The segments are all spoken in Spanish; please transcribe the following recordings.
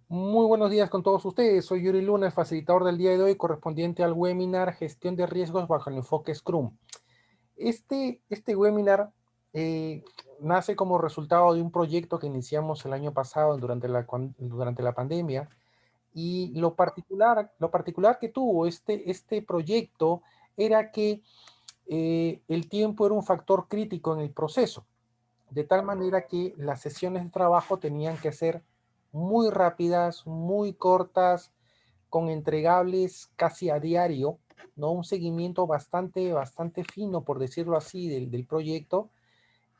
Muy buenos días con todos ustedes. Soy Yuri Luna, el facilitador del día de hoy, correspondiente al webinar Gestión de Riesgos bajo el enfoque Scrum. Este webinar eh, nace como resultado de un proyecto que iniciamos el año pasado durante la pandemia, y lo particular que tuvo este proyecto era que el tiempo era un factor crítico en el proceso, de tal manera que las sesiones de trabajo tenían que ser muy rápidas, muy cortas, con entregables casi a diario, ¿no? Un seguimiento bastante fino, por decirlo así, del proyecto.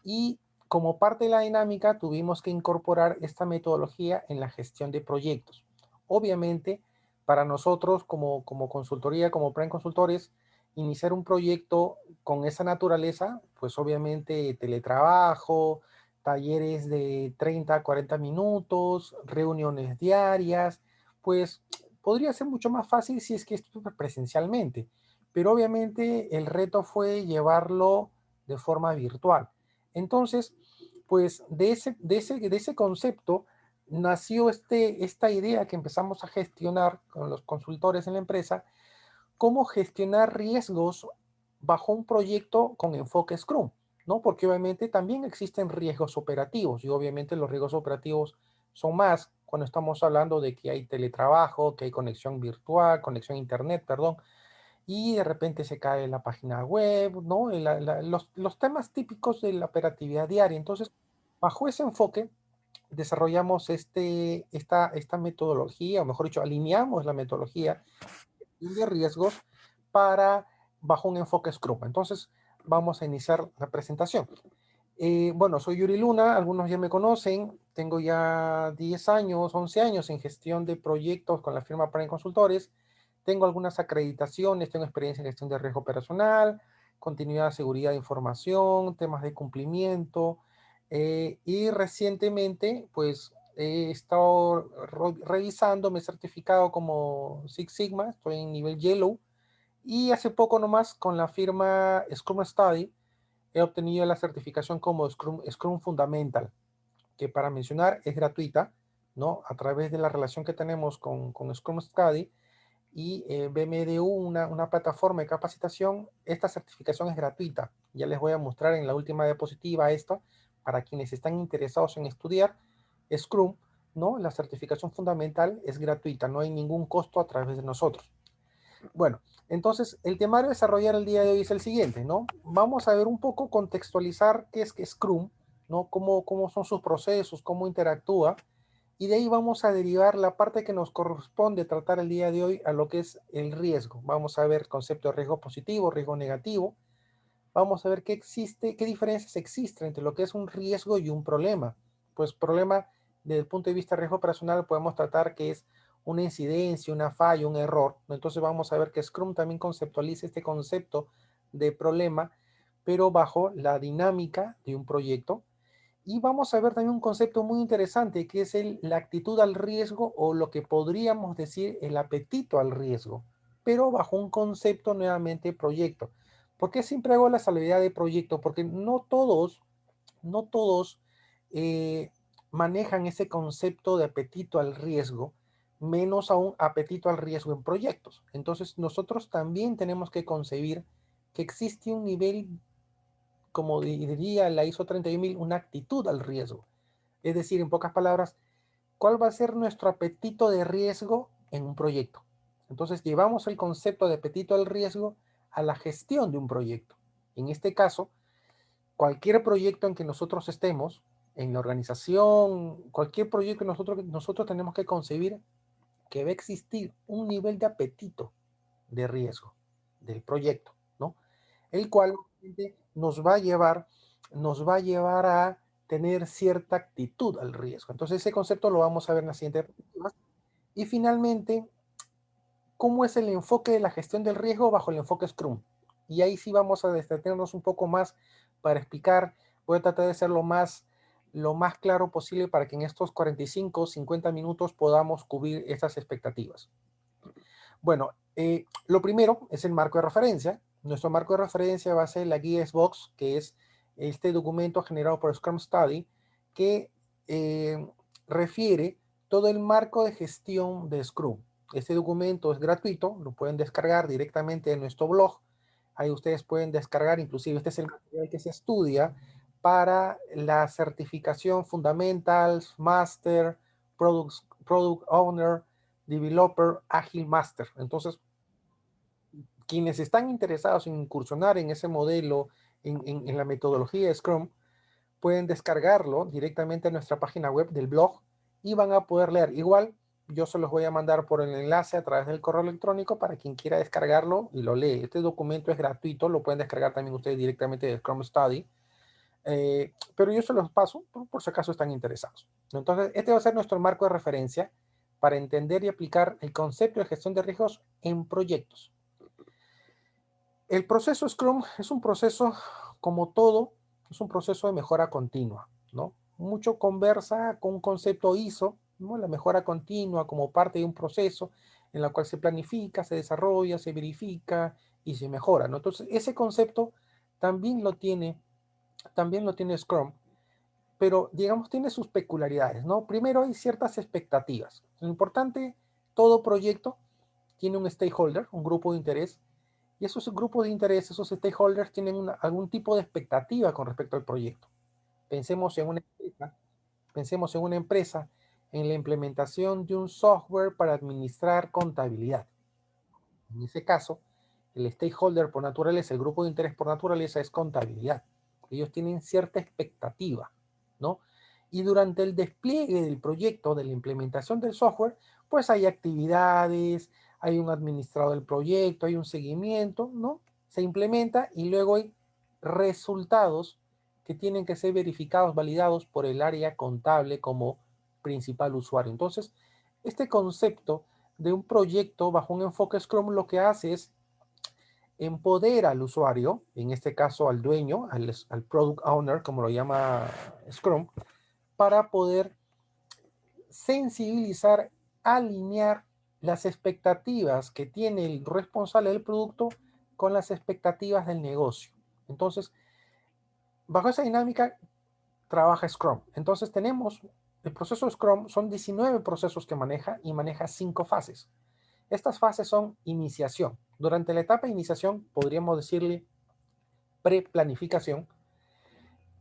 Y como parte de la dinámica, tuvimos que incorporar esta metodología en la gestión de proyectos. Obviamente, para nosotros como consultoría, como Prime Consultores, iniciar un proyecto con esa naturaleza, pues obviamente teletrabajo, talleres de 30 a 40 minutos, reuniones diarias, pues podría ser mucho más fácil si es que esto es presencialmente. Pero obviamente el reto fue llevarlo de forma virtual. Entonces, pues de ese concepto nació esta idea que empezamos a gestionar con los consultores en la empresa, cómo gestionar riesgos bajo un proyecto con enfoque Scrum, ¿no? Porque obviamente también existen riesgos operativos, y obviamente los riesgos operativos son más cuando estamos hablando de que hay teletrabajo, que hay conexión virtual, conexión a internet, perdón, y de repente se cae la página web, ¿no? Los temas típicos de la operatividad diaria. Entonces, bajo ese enfoque, desarrollamos esta metodología, o mejor dicho, alineamos la metodología de riesgos para bajo un enfoque Scrum. Entonces, vamos a iniciar la presentación. Bueno, soy Yuri Luna, algunos ya me conocen, tengo ya 10 años, 11 años en gestión de proyectos con la firma Prime Consultores, tengo algunas acreditaciones, tengo experiencia en gestión de riesgo operacional, continuidad, seguridad de información, temas de cumplimiento, y recientemente pues he estado revisando, me he certificado como Six Sigma, estoy en nivel Yellow, y hace poco nomás con la firma Scrum Study, he obtenido la certificación como Scrum Fundamental, que para mencionar es gratuita, ¿no? A través de la relación que tenemos con Scrum Study y BMDU, una plataforma de capacitación, esta certificación es gratuita. Ya les voy a mostrar en la última diapositiva esto, para quienes están interesados en estudiar Scrum, ¿no? La certificación fundamental es gratuita, no hay ningún costo a través de nosotros. Bueno, entonces el temario a desarrollar el día de hoy es el siguiente, ¿no? Vamos a ver un poco, contextualizar qué es que Scrum, ¿no? Cómo son sus procesos, cómo interactúa, y de ahí vamos a derivar la parte que nos corresponde tratar el día de hoy a lo que es el riesgo. Vamos a ver el concepto de riesgo positivo, riesgo negativo, vamos a ver qué existe, qué diferencias existen entre lo que es un riesgo y un problema. Pues problema, desde el punto de vista de riesgo operacional, podemos tratar que es una incidencia, una falla, un error. Entonces vamos a ver que Scrum también conceptualiza este concepto de problema, pero bajo la dinámica de un proyecto. Y vamos a ver también un concepto muy interesante, que es la actitud al riesgo, o lo que podríamos decir el apetito al riesgo, pero bajo un concepto nuevamente proyecto. ¿Por qué siempre hago la salvedad de proyecto? Porque no todos eh, manejan ese concepto de apetito al riesgo, menos aún apetito al riesgo en proyectos. Entonces nosotros también tenemos que concebir que existe un nivel, como diría la ISO 31000, una actitud al riesgo. Es decir, en pocas palabras, ¿cuál va a ser nuestro apetito de riesgo en un proyecto? Entonces, llevamos el concepto de apetito al riesgo a la gestión de un proyecto. En este caso, cualquier proyecto en que nosotros estemos, en la organización, cualquier proyecto que nosotros tenemos que concebir que va a existir un nivel de apetito de riesgo del proyecto, ¿no? El cual nos va a llevar a tener cierta actitud al riesgo. Entonces, ese concepto lo vamos a ver en la siguiente diapositiva. Y finalmente, ¿cómo es el enfoque de la gestión del riesgo bajo el enfoque Scrum? Y ahí sí vamos a detenernos un poco más para explicar. Voy a tratar de ser lo más claro posible para que en estos 45, 50 minutos podamos cubrir esas expectativas. Bueno, lo primero es el marco de referencia. Nuestro marco de referencia va a ser la guía SBOX, que es este documento generado por Scrum Study, que refiere todo el marco de gestión de Scrum. Este documento es gratuito, lo pueden descargar directamente en nuestro blog. Ahí ustedes pueden descargar, inclusive este es el material que se estudia para la certificación Fundamentals, Master, Product Owner, Developer, Agile Master. Entonces, quienes están interesados en incursionar en ese modelo, en la metodología de Scrum, pueden descargarlo directamente en nuestra página web del blog y van a poder leer. Igual, yo se los voy a mandar por el enlace a través del correo electrónico para quien quiera descargarlo y lo lee. Este documento es gratuito, lo pueden descargar también ustedes directamente de Scrum Study, pero yo se los paso por si acaso están interesados. Entonces, este va a ser nuestro marco de referencia para entender y aplicar el concepto de gestión de riesgos en proyectos. El proceso Scrum es un proceso, como todo, es un proceso de mejora continua, ¿no? Mucho conversa con un concepto ISO, ¿no? La mejora continua como parte de un proceso en la cual se planifica, se desarrolla, se verifica y se mejora, ¿no? Entonces, ese concepto también lo tiene Scrum, pero digamos tiene sus peculiaridades, ¿no? Primero hay ciertas expectativas. Lo importante, todo proyecto tiene un stakeholder, un grupo de interés, y esos grupos de interés, esos stakeholders tienen algún tipo de expectativa con respecto al proyecto. Pensemos en una empresa, pensemos en una empresa en la implementación de un software para administrar contabilidad. En ese caso, el stakeholder por naturaleza, el grupo de interés por naturaleza es contabilidad. Ellos tienen cierta expectativa, ¿no? Y durante el despliegue del proyecto, de la implementación del software, pues hay actividades, hay un administrador del proyecto, hay un seguimiento, ¿no? Se implementa y luego hay resultados que tienen que ser verificados, validados por el área contable como principal usuario. Entonces, este concepto de un proyecto bajo un enfoque Scrum lo que hace es empodera al usuario, en este caso al dueño, al product owner, como lo llama Scrum, para poder sensibilizar, alinear las expectativas que tiene el responsable del producto con las expectativas del negocio. Entonces, bajo esa dinámica trabaja Scrum. Entonces tenemos el proceso Scrum, son 19 procesos que maneja y maneja 5 fases. Estas fases son iniciación. Durante la etapa de iniciación, podríamos decirle pre-planificación,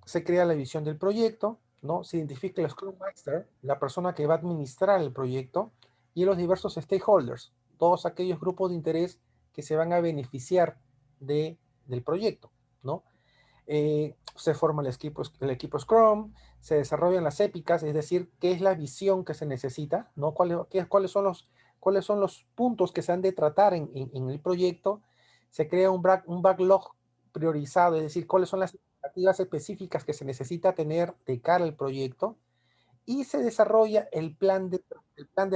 se crea la visión del proyecto, ¿no? Se identifica el Scrum Master, la persona que va a administrar el proyecto, y los diversos stakeholders, todos aquellos grupos de interés que se van a beneficiar del proyecto, ¿no? Se forma el equipo Scrum, se desarrollan las épicas, es decir, qué es la visión que se necesita, ¿no? Cuáles son los puntos que se han de tratar en el proyecto. Se crea un backlog priorizado, es decir, cuáles son las expectativas específicas que se necesita tener de cara al proyecto, y se desarrolla el plan de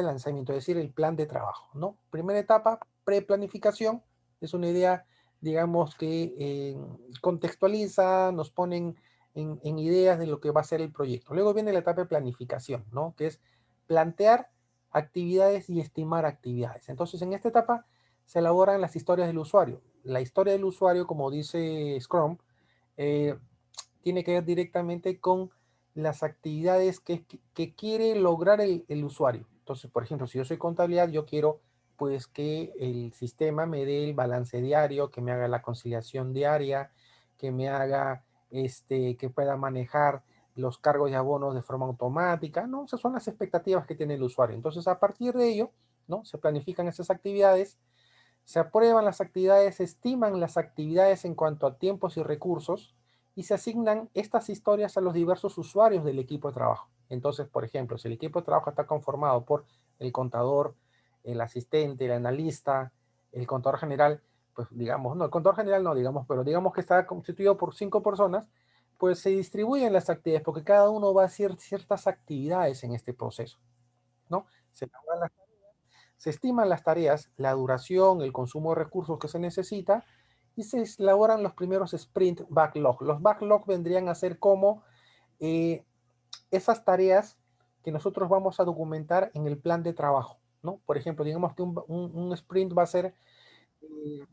lanzamiento, es decir, el plan de trabajo, ¿no? Primera etapa, preplanificación, es una idea, digamos, que contextualiza, nos ponen en ideas de lo que va a ser el proyecto. Luego viene la etapa de planificación, ¿no? Que es plantear actividades y estimar actividades. Entonces, en esta etapa se elaboran las historias del usuario. La historia del usuario, como dice Scrum, eh, tiene que ver directamente con las actividades que quiere lograr el usuario. Entonces, por ejemplo, si yo soy contabilidad, yo quiero pues que el sistema me dé el balance diario, que me haga la conciliación diaria, que me haga que pueda manejar los cargos y abonos de forma automática, ¿no? Esas son las expectativas que tiene el usuario. Entonces, a partir de ello, ¿no? Se planifican esas actividades, se aprueban las actividades, se estiman las actividades en cuanto a tiempos y recursos, y se asignan estas historias a los diversos usuarios del equipo de trabajo. Entonces, por ejemplo, si el equipo de trabajo está conformado por el contador, el asistente, el analista, el contador general, pues digamos, no, el contador general no, digamos, pero digamos que está constituido por 5 personas, pues se distribuyen las actividades porque cada uno va a hacer ciertas actividades en este proceso, ¿no? Se estiman las tareas, la duración, el consumo de recursos que se necesita, y se elaboran los primeros sprint backlog. Los backlog vendrían a ser como eh, esas tareas que nosotros vamos a documentar en el plan de trabajo, ¿no? Por ejemplo, digamos que un sprint va a ser eh,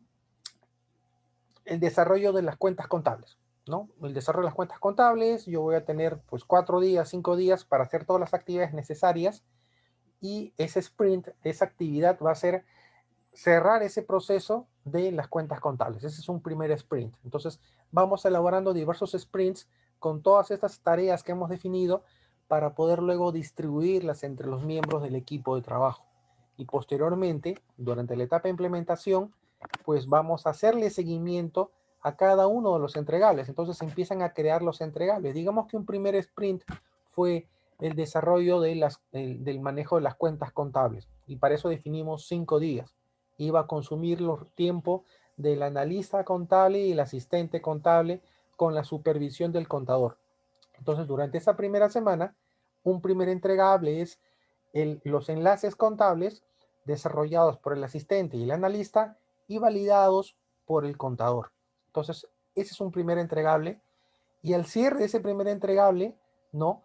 el desarrollo de las cuentas contables, ¿no? El desarrollo de las cuentas contables, yo voy a tener pues 4 días, 5 días para hacer todas las actividades necesarias y ese sprint, esa actividad va a ser cerrar ese proceso de las cuentas contables. Ese es un primer sprint. Entonces, vamos elaborando diversos sprints con todas estas tareas que hemos definido para poder luego distribuirlas entre los miembros del equipo de trabajo. Y posteriormente, durante la etapa de implementación, pues vamos a hacerle seguimiento a cada uno de los entregables. Entonces empiezan a crear los entregables. Digamos que un primer sprint fue el desarrollo del manejo de las cuentas contables. Y para eso definimos 5 días. Iba a consumir el tiempo del analista contable y el asistente contable con la supervisión del contador. Entonces, durante esa primera semana, un primer entregable es los enlaces contables desarrollados por el asistente y el analista y validados por el contador. Entonces, ese es un primer entregable. Y al cierre de ese primer entregable, ¿no?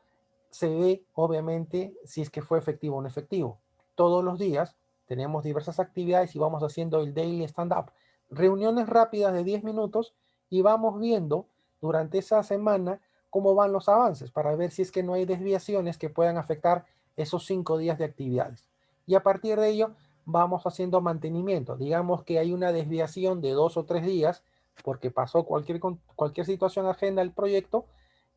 Se ve, obviamente, si es que fue efectivo o no efectivo. Todos los días tenemos diversas actividades y vamos haciendo el daily stand-up. Reuniones rápidas de 10 minutos y vamos viendo durante esa semana cómo van los avances para ver si es que no hay desviaciones que puedan afectar esos 5 días de actividades. Y a partir de ello vamos haciendo mantenimiento. Digamos que hay una desviación de 2 o 3 días porque pasó cualquier situación ajena al proyecto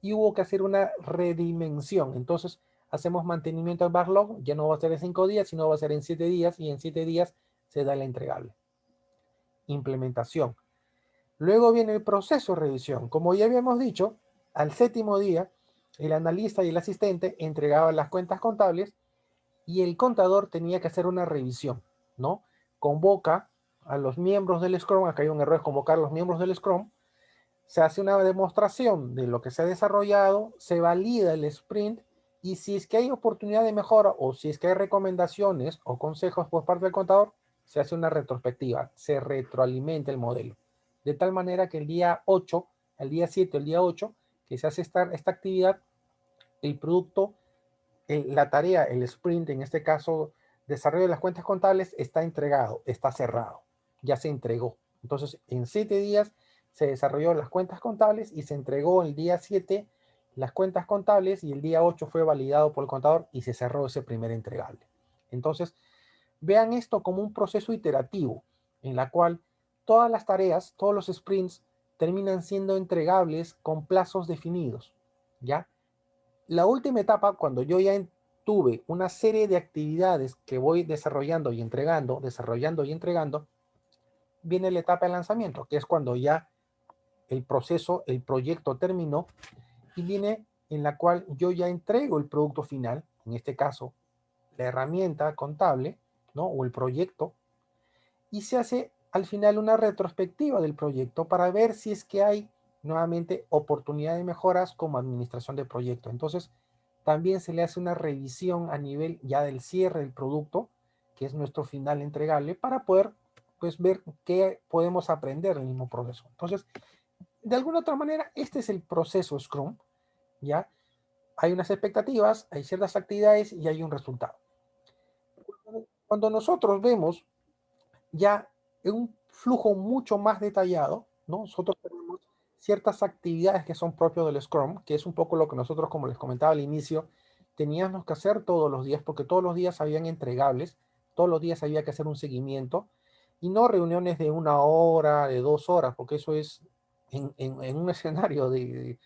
y hubo que hacer una redimensión. Entonces hacemos mantenimiento al backlog, ya no va a ser en 5 días, sino va a ser en 7 días y en 7 días se da la entregable. Implementación. Luego viene el proceso de revisión. Como ya habíamos dicho, al séptimo día, el analista y el asistente entregaban las cuentas contables y el contador tenía que hacer una revisión, ¿no? Convoca a los miembros del Scrum, acá hay un error, es convocar a los miembros del Scrum, se hace una demostración de lo que se ha desarrollado, se valida el sprint y si es que hay oportunidad de mejora o si es que hay recomendaciones o consejos por parte del contador, se hace una retrospectiva, se retroalimenta el modelo. De tal manera que el día 8, el día 7, el día 8, que se hace esta actividad, el producto, la tarea, el sprint, en este caso, desarrollo de las cuentas contables, está entregado, está cerrado, ya se entregó. Entonces, en 7 días se desarrolló las cuentas contables y se entregó el día 7 las cuentas contables y el día 8 fue validado por el contador y se cerró ese primer entregable. Entonces, vean esto como un proceso iterativo en la cual todas las tareas, todos los sprints terminan siendo entregables con plazos definidos, ¿ya? La última etapa, cuando yo ya tuve una serie de actividades que voy desarrollando y entregando, viene la etapa de lanzamiento, que es cuando ya el proceso, el proyecto terminó y viene en la cual yo ya entrego el producto final, en este caso, la herramienta contable, ¿no? O el proyecto, y se hace al final una retrospectiva del proyecto para ver si es que hay nuevamente oportunidad de mejoras como administración de proyecto. Entonces, también se le hace una revisión a nivel ya del cierre del producto, que es nuestro final entregable, para poder pues ver qué podemos aprender del mismo proceso. Entonces, de alguna otra manera, este es el proceso Scrum, ¿ya? Hay unas expectativas, hay ciertas actividades y hay un resultado. Cuando nosotros vemos ya en un flujo mucho más detallado, ¿no? Nosotros tenemos ciertas actividades que son propios del Scrum, que es un poco lo que nosotros, como les comentaba al inicio, teníamos que hacer todos los días, porque todos los días habían entregables, todos los días había que hacer un seguimiento, y no reuniones de 1 hora, de 2 horas, porque eso es en un escenario de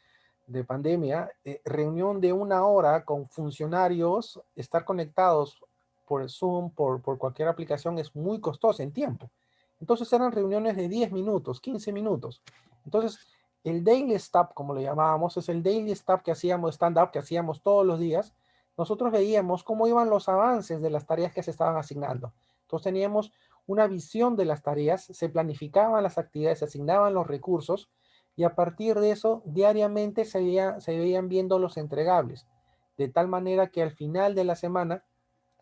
pandemia, reunión de 1 hora con funcionarios, estar conectados por Zoom, por cualquier aplicación, es muy costoso en tiempo. Entonces eran reuniones de 10 minutos, 15 minutos. Entonces, el daily stop, como lo llamábamos, es el daily stop que hacíamos, stand-up que hacíamos todos los días. Nosotros veíamos cómo iban los avances de las tareas que se estaban asignando. Entonces teníamos una visión de las tareas, se planificaban las actividades, se asignaban los recursos y a partir de eso diariamente se veían viendo los entregables. De tal manera que al final de la semana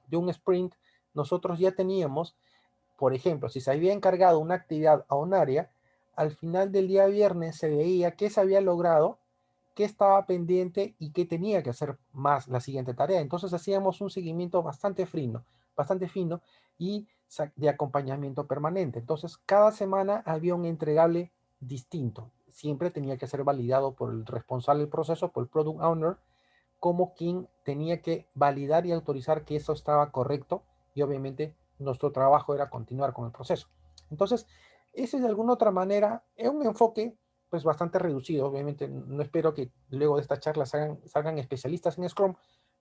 de un sprint, nosotros ya teníamos, por ejemplo, si se había encargado una actividad a un área, al final del día viernes se veía qué se había logrado, qué estaba pendiente y qué tenía que hacer más la siguiente tarea. Entonces hacíamos un seguimiento bastante fino y de acompañamiento permanente. Entonces cada semana había un entregable distinto. Siempre tenía que ser validado por el responsable del proceso, por el product owner, como quien tenía que validar y autorizar que eso estaba correcto y obviamente nuestro trabajo era continuar con el proceso. Entonces, ese de alguna otra manera es un enfoque pues bastante reducido. Obviamente no espero que luego de esta charla salgan especialistas en Scrum,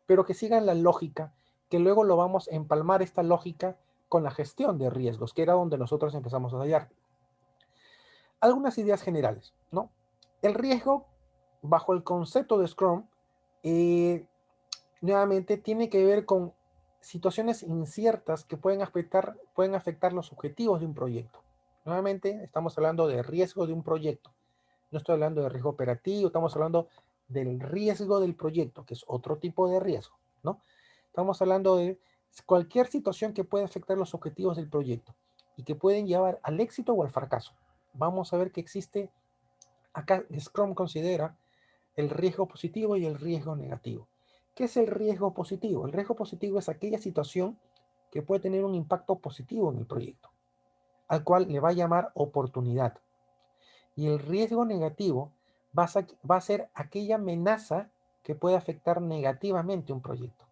pero que sigan la lógica, que luego lo vamos a empalmar esta lógica con la gestión de riesgos, que era donde nosotros empezamos a hallar. Algunas ideas generales, ¿no? El riesgo, bajo el concepto de Scrum, nuevamente tiene que ver con situaciones inciertas que pueden afectar los objetivos de un proyecto. Nuevamente, estamos hablando de riesgo de un proyecto. No estoy hablando de riesgo operativo, estamos hablando del riesgo del proyecto, que es otro tipo de riesgo, ¿no? Estamos hablando de cualquier situación que pueda afectar los objetivos del proyecto y que pueden llevar al éxito o al fracaso. Vamos a ver que existe, acá Scrum considera el riesgo positivo y el riesgo negativo. ¿Qué es el riesgo positivo? El riesgo positivo es aquella situación que puede tener un impacto positivo en el proyecto, al cual le va a llamar oportunidad. Y el riesgo negativo va a ser aquella amenaza que puede afectar negativamente un proyecto.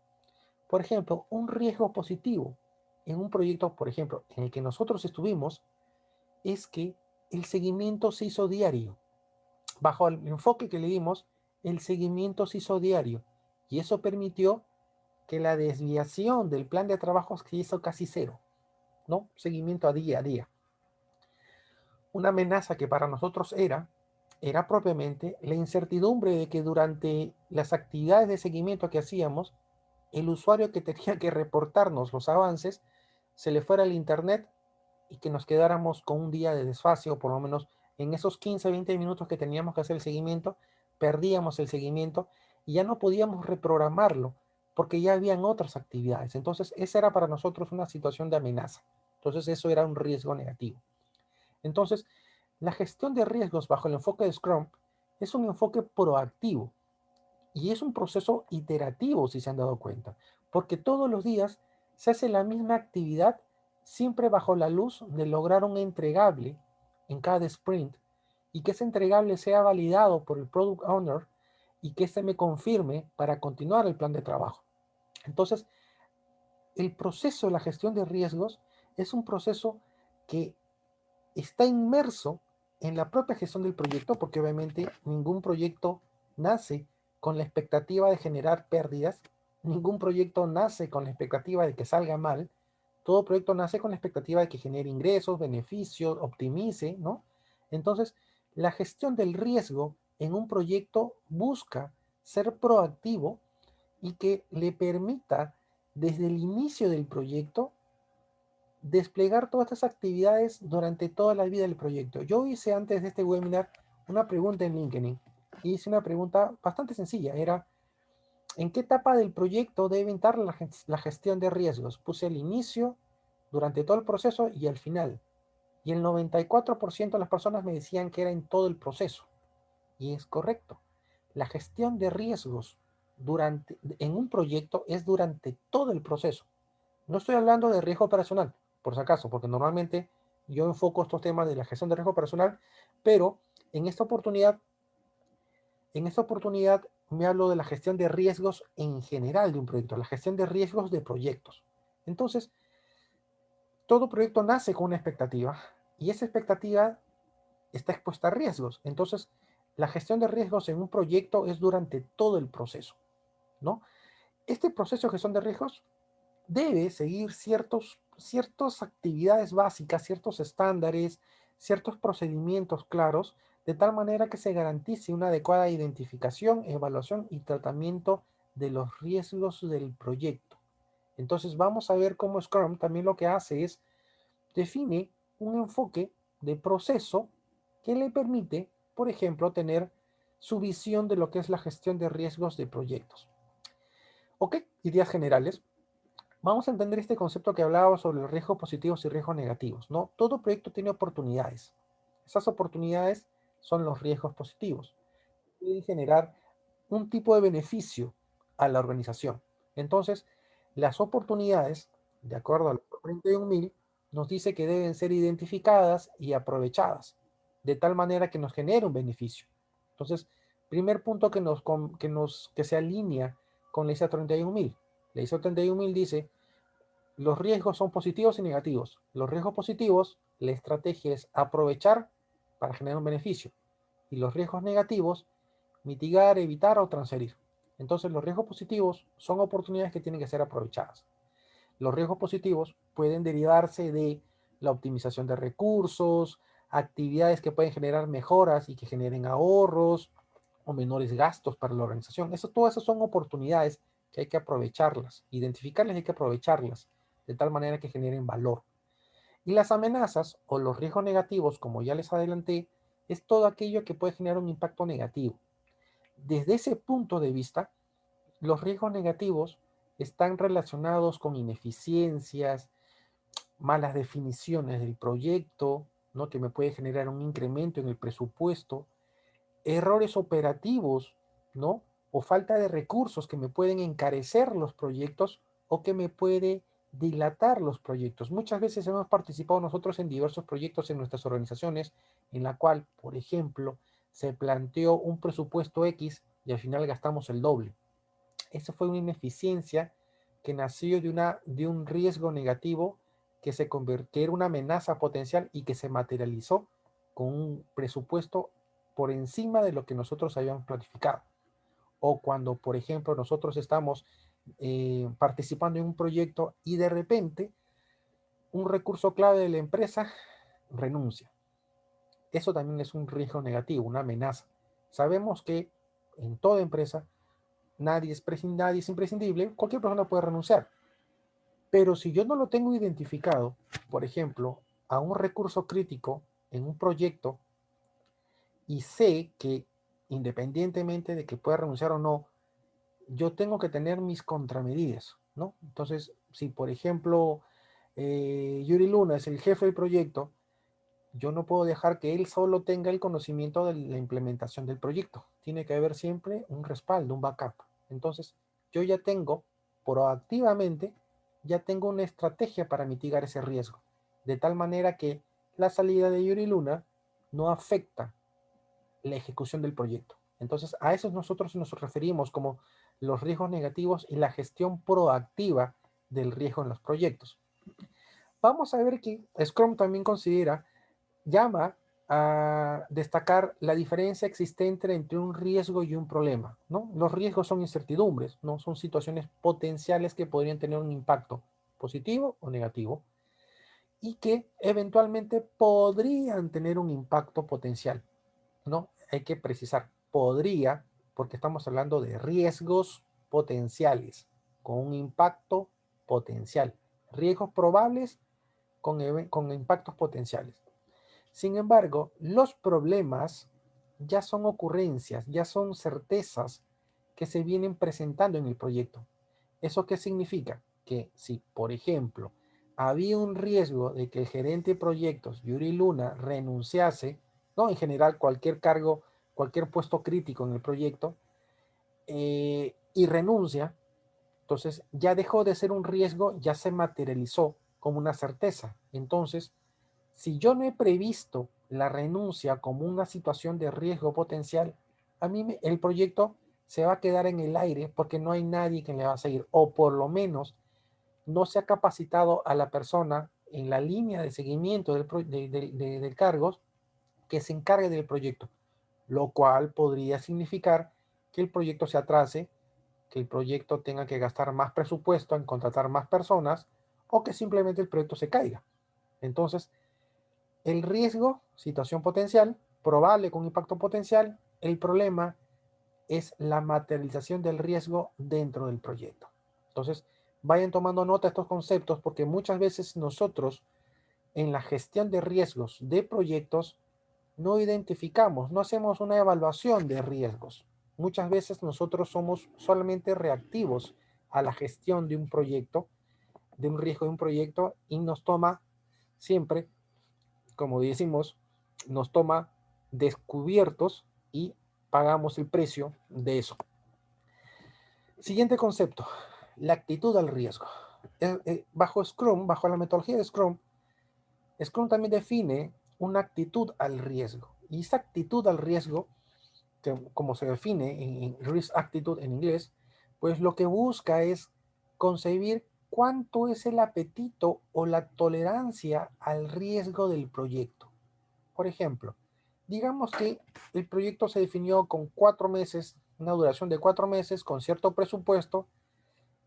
Por ejemplo, un riesgo positivo en un proyecto, por ejemplo, en el que nosotros estuvimos, es que el seguimiento se hizo diario. Bajo el enfoque que le dimos, el seguimiento se hizo diario y eso permitió que la desviación del plan de trabajo se hizo casi cero, ¿no? Seguimiento a día. Una amenaza que para nosotros era propiamente la incertidumbre de que durante las actividades de seguimiento que hacíamos, el usuario que tenía que reportarnos los avances se le fuera al internet y que nos quedáramos con un día de desfase, o por lo menos en esos 15, 20 minutos que teníamos que hacer el seguimiento, perdíamos el seguimiento y ya no podíamos reprogramarlo porque ya habían otras actividades. Entonces, esa era para nosotros una situación de amenaza. Entonces, eso era un riesgo negativo. Entonces, la gestión de riesgos bajo el enfoque de Scrum es un enfoque proactivo y es un proceso iterativo, si se han dado cuenta, porque todos los días se hace la misma actividad, siempre bajo la luz de lograr un entregable en cada sprint y que ese entregable sea validado por el Product Owner y que éste me confirme para continuar el plan de trabajo. Entonces, el proceso de la gestión de riesgos es un proceso que está inmerso en la propia gestión del proyecto, porque obviamente ningún proyecto nace con la expectativa de generar pérdidas, ningún proyecto nace con la expectativa de que salga mal, todo proyecto nace con la expectativa de que genere ingresos, beneficios, optimice, ¿no? Entonces, la gestión del riesgo en un proyecto busca ser proactivo y que le permita desde el inicio del proyecto desplegar todas estas actividades durante toda la vida del proyecto. Yo hice antes de este webinar una pregunta en LinkedIn. Hice una pregunta bastante sencilla. Era, ¿en qué etapa del proyecto debe entrar la gestión de riesgos? Puse el inicio, durante todo el proceso y al final. Y el 94% de las personas me decían que era en todo el proceso. Y es correcto. La gestión de riesgos en un proyecto es durante todo el proceso. No estoy hablando de riesgo operacional, por si acaso, porque normalmente yo enfoco estos temas de la gestión de riesgo operacional, pero en esta oportunidad, me hablo de la gestión de riesgos en general de un proyecto, la gestión de riesgos de proyectos. Entonces, todo proyecto nace con una expectativa y esa expectativa está expuesta a riesgos. Entonces, la gestión de riesgos en un proyecto es durante todo el proceso, ¿no? Este proceso de gestión de riesgos debe seguir ciertas actividades básicas, ciertos estándares, ciertos procedimientos claros, de tal manera que se garantice una adecuada identificación, evaluación y tratamiento de los riesgos del proyecto. Entonces vamos a ver cómo Scrum también lo que hace es define un enfoque de proceso que le permite, por ejemplo, tener su visión de lo que es la gestión de riesgos de proyectos. Ok, ideas generales. Vamos a entender este concepto que hablaba sobre los riesgos positivos y riesgos negativos, ¿no? Todo proyecto tiene oportunidades. Esas oportunidades son los riesgos positivos. Pueden generar un tipo de beneficio a la organización. Entonces, las oportunidades, de acuerdo al 31.000, nos dice que deben ser identificadas y aprovechadas, de tal manera que nos genere un beneficio. Entonces, primer punto que se alinea con la ISO 31000. La ISO 31000 dice, los riesgos son positivos y negativos. Los riesgos positivos, la estrategia es aprovechar para generar un beneficio. Y los riesgos negativos, mitigar, evitar o transferir. Entonces los riesgos positivos son oportunidades que tienen que ser aprovechadas. Los riesgos positivos pueden derivarse de la optimización de recursos, actividades que pueden generar mejoras y que generen ahorros o menores gastos para la organización. Todas esas son oportunidades que hay que aprovecharlas, identificarlas y hay que aprovecharlas de tal manera que generen valor. Y las amenazas o los riesgos negativos, como ya les adelanté, es todo aquello que puede generar un impacto negativo. Desde ese punto de vista, los riesgos negativos están relacionados con ineficiencias, malas definiciones del proyecto, ¿no? Que me puede generar un incremento en el presupuesto, errores operativos, ¿no? O falta de recursos que me pueden encarecer los proyectos o que me puede dilatar los proyectos. Muchas veces hemos participado nosotros en diversos proyectos en nuestras organizaciones en la cual, por ejemplo, se planteó un presupuesto X y al final gastamos el doble. Esa fue una ineficiencia que nació de un riesgo negativo que que era una amenaza potencial y que se materializó con un presupuesto por encima de lo que nosotros habíamos planificado. O cuando, por ejemplo, nosotros estamos participando en un proyecto y de repente un recurso clave de la empresa renuncia. Eso también es un riesgo negativo, una amenaza. Sabemos que en toda empresa nadie es imprescindible, cualquier persona puede renunciar. Pero si yo no lo tengo identificado, por ejemplo, a un recurso crítico en un proyecto y sé que independientemente de que pueda renunciar o no, yo tengo que tener mis contramedidas, ¿no? Entonces, si por ejemplo Yuri Luna es el jefe del proyecto, yo no puedo dejar que él solo tenga el conocimiento de la implementación del proyecto. Tiene que haber siempre un respaldo, un backup. Entonces, yo ya tengo, proactivamente, ya tengo una estrategia para mitigar ese riesgo. De tal manera que la salida de Yuri Luna no afecta la ejecución del proyecto. Entonces, a eso nosotros nos referimos como los riesgos negativos y la gestión proactiva del riesgo en los proyectos. Vamos a ver que Scrum también llama a destacar la diferencia existente entre un riesgo y un problema, ¿no? Los riesgos son incertidumbres, ¿no? Son situaciones potenciales que podrían tener un impacto positivo o negativo y que eventualmente podrían tener un impacto potencial, ¿no? Hay que precisar, podría, porque estamos hablando de riesgos potenciales con un impacto potencial, riesgos probables con impactos potenciales. Sin embargo, los problemas ya son ocurrencias, ya son certezas que se vienen presentando en el proyecto. ¿Eso qué significa? Que si, por ejemplo, había un riesgo de que el gerente de proyectos, Yuri Luna, renunciase, ¿no? En general, cualquier cargo, cualquier puesto crítico en el proyecto, y renuncia, entonces ya dejó de ser un riesgo, ya se materializó como una certeza. Entonces, si yo no he previsto la renuncia como una situación de riesgo potencial, el proyecto se va a quedar en el aire porque no hay nadie que le va a seguir, o por lo menos no se ha capacitado a la persona en la línea de seguimiento del cargo que se encargue del proyecto, lo cual podría significar que el proyecto se atrase, que el proyecto tenga que gastar más presupuesto en contratar más personas o que simplemente el proyecto se caiga. Entonces, el riesgo, situación potencial, probable con impacto potencial. El problema es la materialización del riesgo dentro del proyecto. Entonces, vayan tomando nota de estos conceptos porque muchas veces nosotros en la gestión de riesgos de proyectos no identificamos, no hacemos una evaluación de riesgos. Muchas veces nosotros somos solamente reactivos a la gestión de un proyecto, de un riesgo de un proyecto y nos toma siempre, como decimos, nos toma descubiertos y pagamos el precio de eso. Siguiente concepto, la actitud al riesgo. Bajo Scrum, bajo la metodología de Scrum, Scrum también define una actitud al riesgo. Y esa actitud al riesgo, que como se define en Risk Attitude en inglés, Pues lo que busca es concebir cuánto es el apetito o la tolerancia al riesgo del proyecto. Por ejemplo, digamos que el proyecto se definió con 4 meses, una duración de 4 meses, con cierto presupuesto,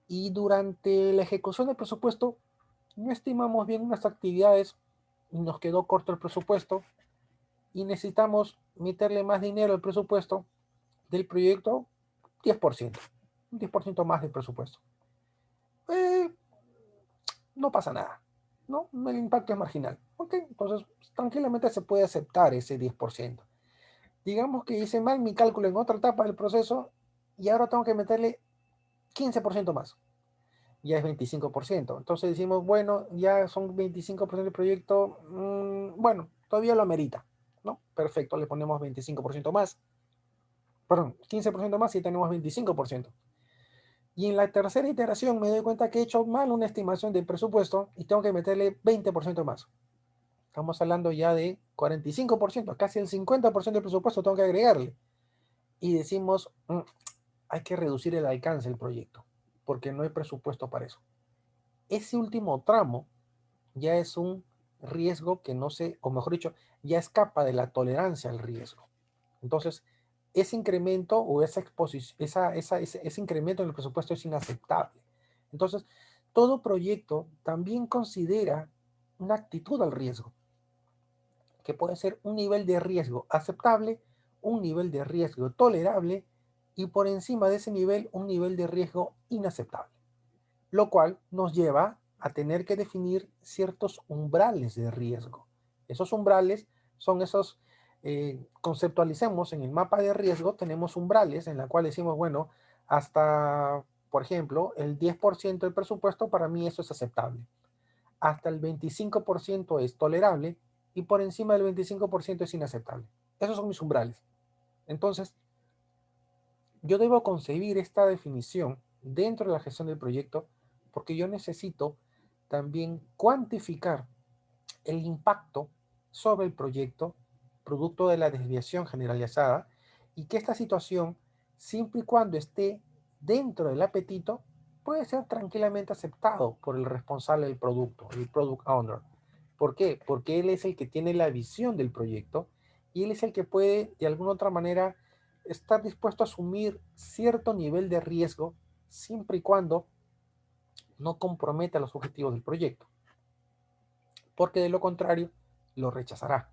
y durante la ejecución del presupuesto no estimamos bien unas actividades y nos quedó corto el presupuesto y necesitamos meterle más dinero al presupuesto del proyecto, 10%, un 10% más del presupuesto. Eh, no pasa nada, ¿no? El impacto es marginal. Ok, entonces tranquilamente se puede aceptar ese 10%. Digamos que hice mal mi cálculo en otra etapa del proceso y ahora tengo que meterle 15% más. Ya es 25%. Entonces decimos, bueno, ya son 25% del proyecto, bueno, todavía lo amerita, ¿no? Perfecto, le ponemos 25% más, perdón, 15% más y tenemos 25%. Y en la tercera iteración me doy cuenta que he hecho mal una estimación del presupuesto y tengo que meterle 20% más. Estamos hablando ya de 45%, casi el 50% del presupuesto tengo que agregarle. Y decimos, hay que reducir el alcance del proyecto, porque no hay presupuesto para eso. Ese último tramo ya es un riesgo que no se, o mejor dicho, ya escapa de la tolerancia al riesgo. Entonces, ese incremento o esa exposición, ese incremento en el presupuesto es inaceptable. Entonces, todo proyecto también considera una actitud al riesgo, que puede ser un nivel de riesgo aceptable, un nivel de riesgo tolerable y por encima de ese nivel un nivel de riesgo inaceptable, lo cual nos lleva a tener que definir ciertos umbrales de riesgo. Esos umbrales son esos, conceptualicemos en el mapa de riesgo, tenemos umbrales en la cual decimos, bueno, hasta, por ejemplo, el 10% del presupuesto, para mí eso es aceptable. Hasta el 25% es tolerable y por encima del 25% es inaceptable. Esos son mis umbrales. Entonces, yo debo concebir esta definición dentro de la gestión del proyecto porque yo necesito también cuantificar el impacto sobre el proyecto producto de la desviación generalizada y que esta situación, siempre y cuando esté dentro del apetito, puede ser tranquilamente aceptado por el responsable del producto, el product owner. ¿Por qué? Porque él es el que tiene la visión del proyecto y él es el que puede, de alguna otra manera, estar dispuesto a asumir cierto nivel de riesgo siempre y cuando no comprometa los objetivos del proyecto, porque de lo contrario lo rechazará.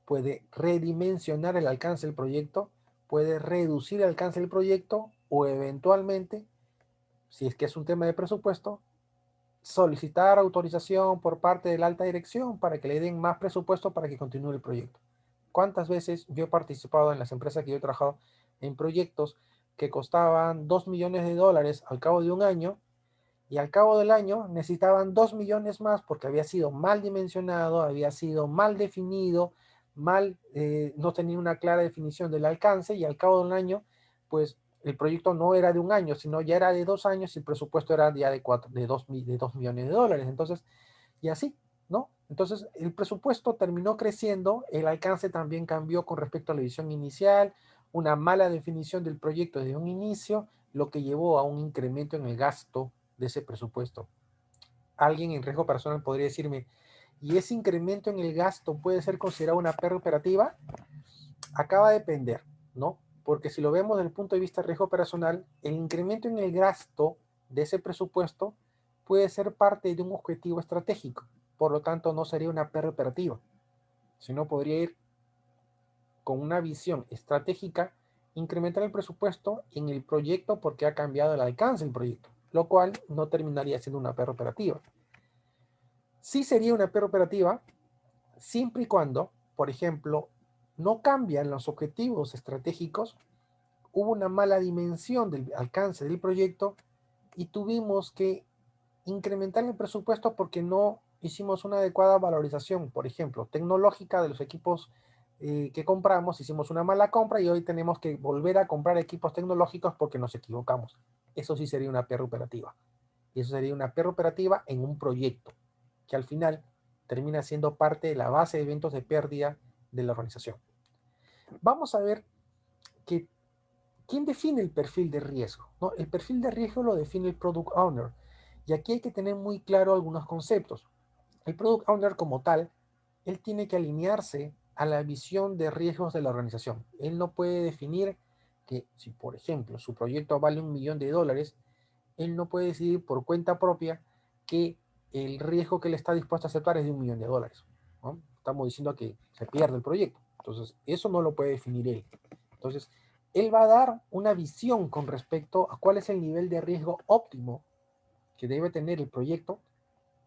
Puede redimensionar el alcance del proyecto, puede reducir el alcance del proyecto o eventualmente, si es que es un tema de presupuesto, solicitar autorización por parte de la alta dirección para que le den más presupuesto para que continúe el proyecto. ¿Cuántas veces yo he participado en las empresas que yo he trabajado en proyectos que costaban $2 millones al cabo de un año y al cabo del año necesitaban 2 millones más porque había sido mal dimensionado, había sido mal definido, no tenía una clara definición del alcance y al cabo de un año, pues el proyecto no era de un año, sino ya era de 2 años y el presupuesto era ya de 2 millones de dólares. Entonces, y así, ¿no? Entonces, el presupuesto terminó creciendo, el alcance también cambió con respecto a la visión inicial, una mala definición del proyecto desde un inicio, lo que llevó a un incremento en el gasto de ese presupuesto. Alguien en riesgo personal podría decirme, ¿y ese incremento en el gasto puede ser considerado una pérdida operativa? Acaba de depender, ¿no? Porque si lo vemos desde el punto de vista de riesgo operacional, el incremento en el gasto de ese presupuesto puede ser parte de un objetivo estratégico. Por lo tanto, no sería una pérdida operativa, sino podría ir con una visión estratégica, incrementar el presupuesto en el proyecto porque ha cambiado el alcance del proyecto, lo cual no terminaría siendo una pérdida operativa. Sí sería una pérdida operativa siempre y cuando, por ejemplo, no cambian los objetivos estratégicos, hubo una mala dimensión del alcance del proyecto y tuvimos que incrementar el presupuesto porque no hicimos una adecuada valorización, por ejemplo, tecnológica de los equipos que compramos, hicimos una mala compra y hoy tenemos que volver a comprar equipos tecnológicos porque nos equivocamos. Eso sí sería una pérdida operativa. Y eso sería una pérdida operativa en un proyecto, que al final termina siendo parte de la base de eventos de pérdida de la organización. Vamos a ver que ¿quién define el perfil de riesgo? ¿No? El perfil de riesgo lo define el Product Owner. Y aquí hay que tener muy claro algunos conceptos. El Product Owner como tal, él tiene que alinearse a la visión de riesgos de la organización. Él no puede definir que si, por ejemplo, su proyecto vale $1.000.000, él no puede decidir por cuenta propia que el riesgo que él está dispuesto a aceptar es de $1.000.000, ¿no? Estamos diciendo que se pierde el proyecto. Entonces, eso no lo puede definir él. Entonces, él va a dar una visión con respecto a cuál es el nivel de riesgo óptimo que debe tener el proyecto,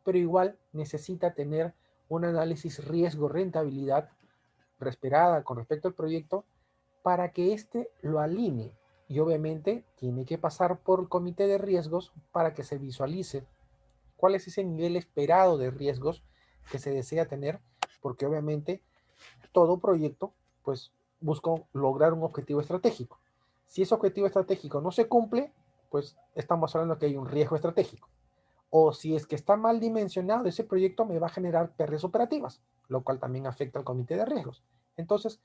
pero igual necesita tener un análisis riesgo-rentabilidad esperada con respecto al proyecto para que éste lo alinee. Y obviamente tiene que pasar por el comité de riesgos para que se visualice cuál es ese nivel esperado de riesgos que se desea tener, porque obviamente todo proyecto pues busca lograr un objetivo estratégico. Si ese objetivo estratégico no se cumple, pues estamos hablando que hay un riesgo estratégico. O si es que está mal dimensionado ese proyecto, me va a generar pérdidas operativas, lo cual también afecta al comité de riesgos. Entonces,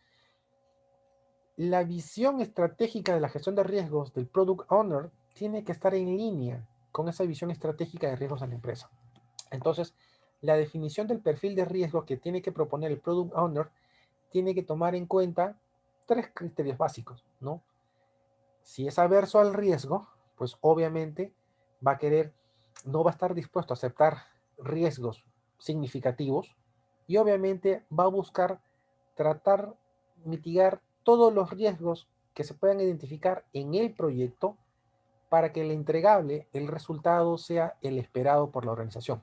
la visión estratégica de la gestión de riesgos del Product Owner tiene que estar en línea con esa visión estratégica de riesgos de la empresa. Entonces, la definición del perfil de riesgo que tiene que proponer el Product Owner tiene que tomar en cuenta tres criterios básicos, ¿no? Si es averso al riesgo, pues obviamente va a querer, no va a estar dispuesto a aceptar riesgos significativos y obviamente va a buscar tratar, mitigar todos los riesgos que se puedan identificar en el proyecto para que el entregable, el resultado sea el esperado por la organización,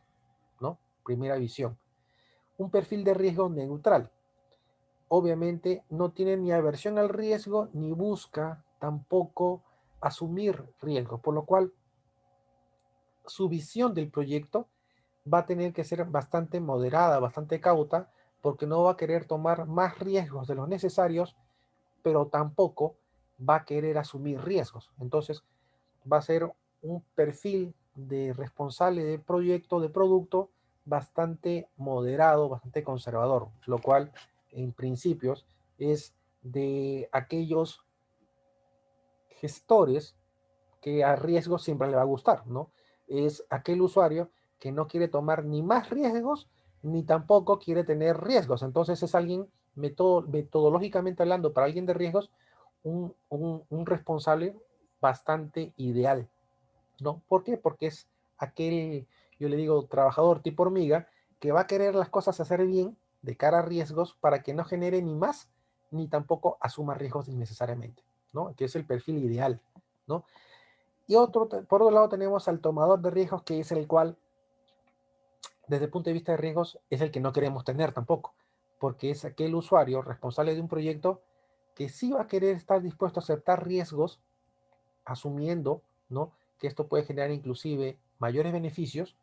¿no? Primera visión. Un perfil de riesgo neutral. Obviamente no tiene ni aversión al riesgo ni busca tampoco asumir riesgos, por lo cual su visión del proyecto va a tener que ser bastante moderada, bastante cauta, porque no va a querer tomar más riesgos de los necesarios, pero tampoco va a querer asumir riesgos. Entonces va a ser un perfil de responsable de proyecto, de producto, bastante moderado, bastante conservador, lo cual en principios es de aquellos gestores que a riesgo siempre le va a gustar, ¿no? Es aquel usuario que no quiere tomar ni más riesgos, ni tampoco quiere tener riesgos. Entonces es alguien, metodológicamente hablando, para alguien de riesgos, un responsable bastante ideal, ¿no? ¿Por qué? Porque es aquel, yo le digo, trabajador tipo hormiga, que va a querer las cosas hacer bien de cara a riesgos para que no genere ni más, ni tampoco asuma riesgos innecesariamente, ¿no? Que es el perfil ideal, ¿no? Y por otro lado tenemos al tomador de riesgos, que es el cual, desde el punto de vista de riesgos, es el que no queremos tener tampoco, porque es aquel usuario responsable de un proyecto que sí va a querer estar dispuesto a aceptar riesgos, asumiendo, ¿no? Que esto puede generar inclusive mayores beneficios,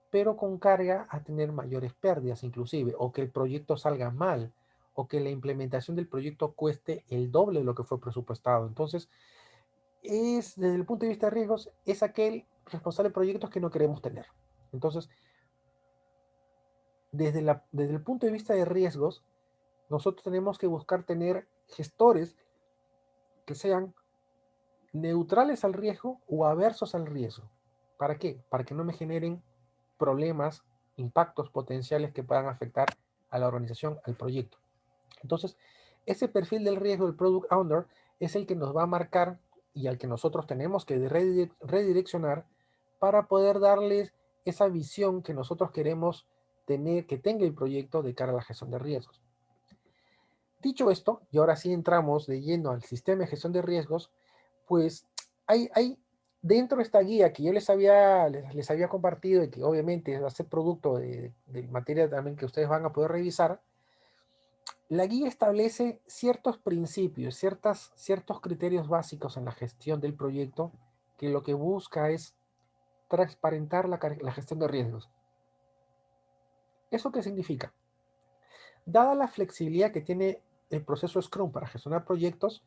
pero con carga a tener mayores pérdidas inclusive, o que el proyecto salga mal, o que la implementación del proyecto cueste el doble de lo que fue presupuestado. Entonces, desde el punto de vista de riesgos, es aquel responsable de proyectos que no queremos tener. Entonces, desde el punto de vista de riesgos, nosotros tenemos que buscar tener gestores que sean neutrales al riesgo o aversos al riesgo. ¿Para qué? Para que no me generen problemas, impactos potenciales que puedan afectar a la organización, al proyecto. Entonces, ese perfil del riesgo del Product Owner es el que nos va a marcar y al que nosotros tenemos que redireccionar para poder darles esa visión que nosotros queremos tener, que tenga el proyecto de cara a la gestión de riesgos. Dicho esto, y ahora sí entramos de lleno al sistema de gestión de riesgos, pues hay dentro de esta guía que yo les había compartido y que obviamente va a ser producto de materia también que ustedes van a poder revisar. La guía establece ciertos principios, ciertos criterios básicos en la gestión del proyecto que lo que busca es transparentar la gestión de riesgos. ¿Eso qué significa? Dada la flexibilidad que tiene el proceso Scrum para gestionar proyectos,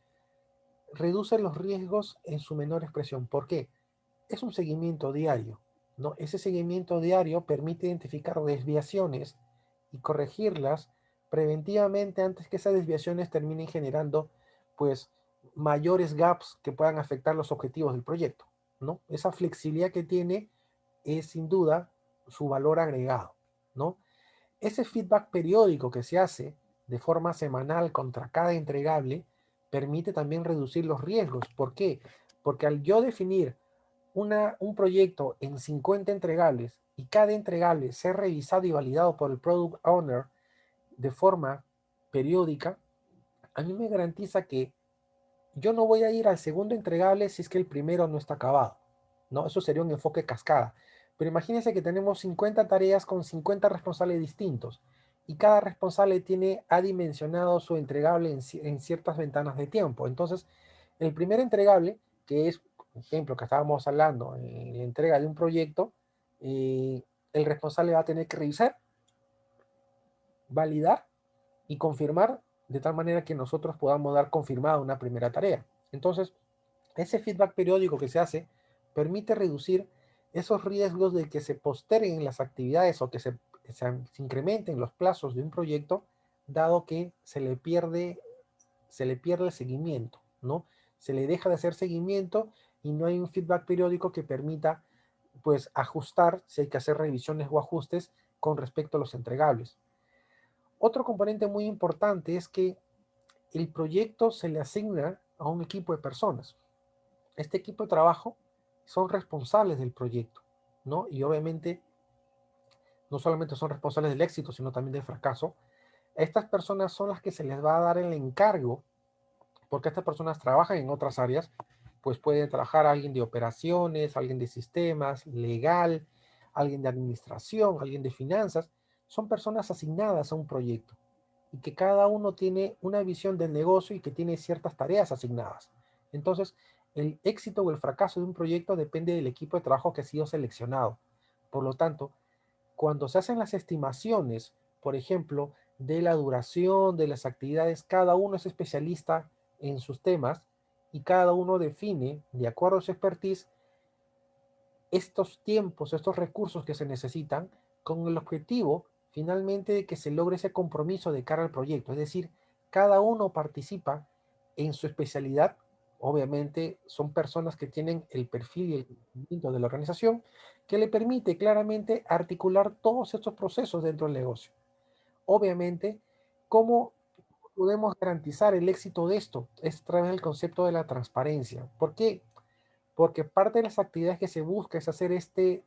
reduce los riesgos en su menor expresión. ¿Por qué? Es un seguimiento diario, ¿no? Ese seguimiento diario permite identificar desviaciones y corregirlas preventivamente antes que esas desviaciones terminen generando, pues, mayores gaps que puedan afectar los objetivos del proyecto, ¿no? Esa flexibilidad que tiene es sin duda su valor agregado, ¿no? Ese feedback periódico que se hace de forma semanal contra cada entregable permite también reducir los riesgos. ¿Por qué? Porque al yo definir un proyecto en 50 entregables y cada entregable ser revisado y validado por el Product Owner de forma periódica, a mí me garantiza que yo no voy a ir al segundo entregable si es que el primero no está acabado, ¿no? Eso sería un enfoque cascada. Pero imagínense que tenemos 50 tareas con 50 responsables distintos y cada responsable tiene adimensionado su entregable en ciertas ventanas de tiempo. Entonces, el primer entregable, que es, por ejemplo, que estábamos hablando, en la entrega de un proyecto, el responsable va a tener que revisar, validar y confirmar de tal manera que nosotros podamos dar confirmada una primera tarea. Entonces, ese feedback periódico que se hace permite reducir esos riesgos de que se posterguen las actividades o que se incrementen los plazos de un proyecto, dado que se le pierde el seguimiento, ¿no? Se le deja de hacer seguimiento y no hay un feedback periódico que permita, pues, ajustar si hay que hacer revisiones o ajustes con respecto a los entregables. Otro componente muy importante es que el proyecto se le asigna a un equipo de personas. Este equipo de trabajo son responsables del proyecto, ¿no? Y obviamente no solamente son responsables del éxito, sino también del fracaso. Estas personas son las que se les va a dar el encargo, porque estas personas trabajan en otras áreas, pues puede trabajar alguien de operaciones, alguien de sistemas, legal, alguien de administración, alguien de finanzas. Son personas asignadas a un proyecto y que cada uno tiene una visión del negocio y que tiene ciertas tareas asignadas. Entonces, el éxito o el fracaso de un proyecto depende del equipo de trabajo que ha sido seleccionado. Por lo tanto, cuando se hacen las estimaciones, por ejemplo, de la duración de las actividades, cada uno es especialista en sus temas y cada uno define, de acuerdo a su expertise, estos tiempos, estos recursos que se necesitan con el objetivo finalmente de que se logre ese compromiso de cara al proyecto. Es decir, cada uno participa en su especialidad. Obviamente son personas que tienen el perfil y el conocimiento de la organización que le permite claramente articular todos estos procesos dentro del negocio. Obviamente, ¿cómo podemos garantizar el éxito de esto? Es a través del concepto de la transparencia. ¿Por qué? Porque parte de las actividades que se busca es hacer este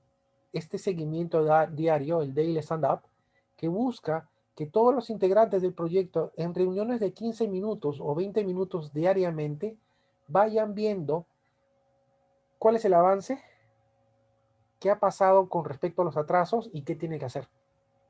seguimiento diario, el Daily Stand-Up, que busca que todos los integrantes del proyecto en reuniones de 15 minutos o 20 minutos diariamente vayan viendo cuál es el avance, qué ha pasado con respecto a los atrasos y qué tiene que hacer.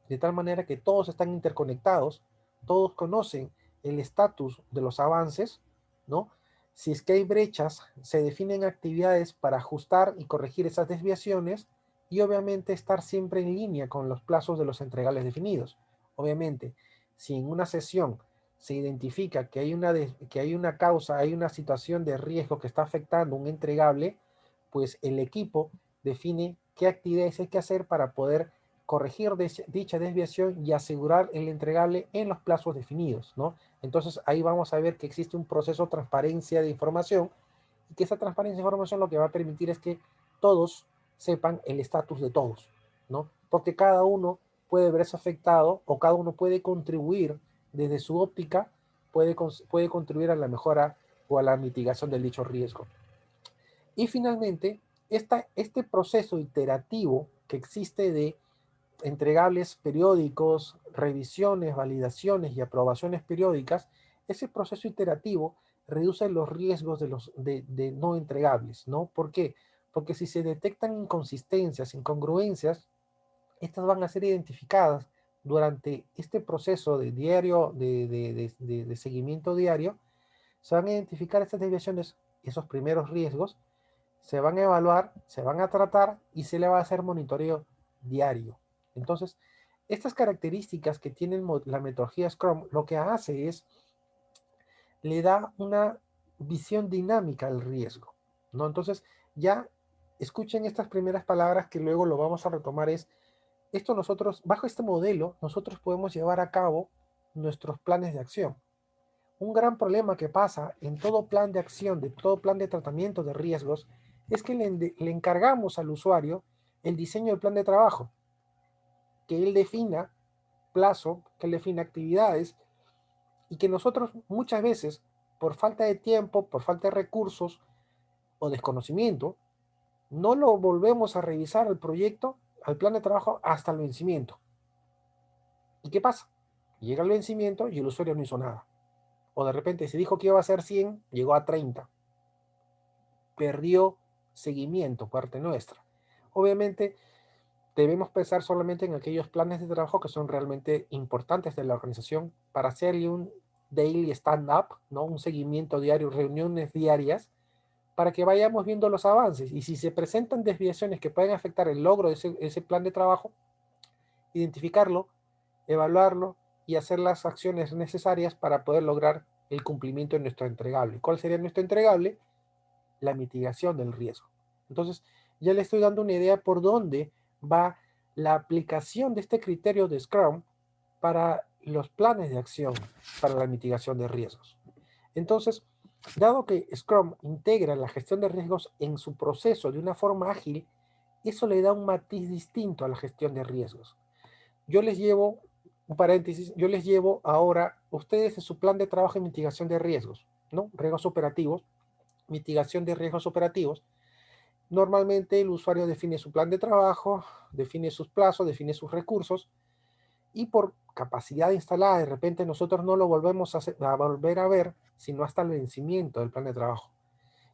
De tal manera que todos están interconectados, todos conocen el estatus de los avances, ¿no? Si es que hay brechas, se definen actividades para ajustar y corregir esas desviaciones y obviamente estar siempre en línea con los plazos de los entregables definidos. Obviamente, si en una sesión se identifica que hay una causa, hay una situación de riesgo que está afectando un entregable, pues el equipo define qué actividades hay que hacer para poder corregir dicha desviación y asegurar el entregable en los plazos definidos, ¿no? Entonces ahí vamos a ver que existe un proceso de transparencia de información y que esa transparencia de información lo que va a permitir es que todos sepan el estatus de todos, ¿no? Porque cada uno puede verse afectado o cada uno puede contribuir desde su óptica, puede contribuir a la mejora o a la mitigación del dicho riesgo. Y finalmente, este proceso iterativo que existe de entregables periódicos, revisiones, validaciones y aprobaciones periódicas, ese proceso iterativo reduce los riesgos de no entregables, ¿no? ¿Por qué? Porque si se detectan inconsistencias, incongruencias, estas van a ser identificadas durante este proceso de diario, de seguimiento diario, se van a identificar estas desviaciones, esos primeros riesgos, se van a evaluar, se van a tratar y se le va a hacer monitoreo diario. Entonces, estas características que tiene la metodología Scrum, lo que hace es, le da una visión dinámica al riesgo, ¿no? Entonces, ya escuchen estas primeras palabras que luego lo vamos a retomar, es, esto nosotros, bajo este modelo, nosotros podemos llevar a cabo nuestros planes de acción. Un gran problema que pasa en todo plan de acción, de todo plan de tratamiento de riesgos, es que le encargamos al usuario el diseño del plan de trabajo, que él defina plazo, que él defina actividades, y que nosotros muchas veces, por falta de tiempo, por falta de recursos o desconocimiento, no lo volvemos a revisar al proyecto, al plan de trabajo, hasta el vencimiento. ¿Y qué pasa? Llega el vencimiento y el usuario no hizo nada. O de repente se dijo que iba a ser 100, llegó a 30. Perdió seguimiento, parte nuestra. Obviamente, debemos pensar solamente en aquellos planes de trabajo que son realmente importantes de la organización para hacerle un daily stand-up, ¿no? Un seguimiento diario, reuniones diarias, para que vayamos viendo los avances. Y si se presentan desviaciones que pueden afectar el logro de ese plan de trabajo, identificarlo, evaluarlo y hacer las acciones necesarias para poder lograr el cumplimiento de nuestro entregable. ¿Cuál sería nuestro entregable? La mitigación del riesgo. Entonces, ya le estoy dando una idea por dónde va la aplicación de este criterio de Scrum para los planes de acción para la mitigación de riesgos. Entonces, dado que Scrum integra la gestión de riesgos en su proceso de una forma ágil, eso le da un matiz distinto a la gestión de riesgos. Yo les llevo, un paréntesis, yo les llevo ahora ustedes en su plan de trabajo de mitigación de riesgos, ¿no? Riesgos operativos, mitigación de riesgos operativos. Normalmente el usuario define su plan de trabajo, define sus plazos, define sus recursos y por capacidad instalada de repente nosotros no lo volvemos a volver a ver sino hasta el vencimiento del plan de trabajo.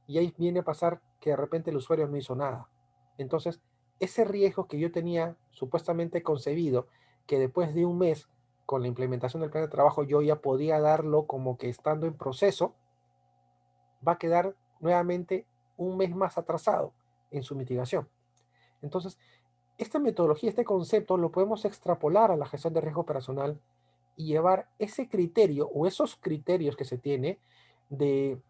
Y ahí viene a pasar que de repente el usuario no hizo nada. Entonces, ese riesgo que yo tenía supuestamente concebido, que después de un mes con la implementación del plan de trabajo yo ya podía darlo como que estando en proceso, va a quedar nuevamente un mes más atrasado en su mitigación. Entonces, esta metodología, este concepto, lo podemos extrapolar a la gestión de riesgo operacional y llevar ese criterio o esos criterios que se tiene de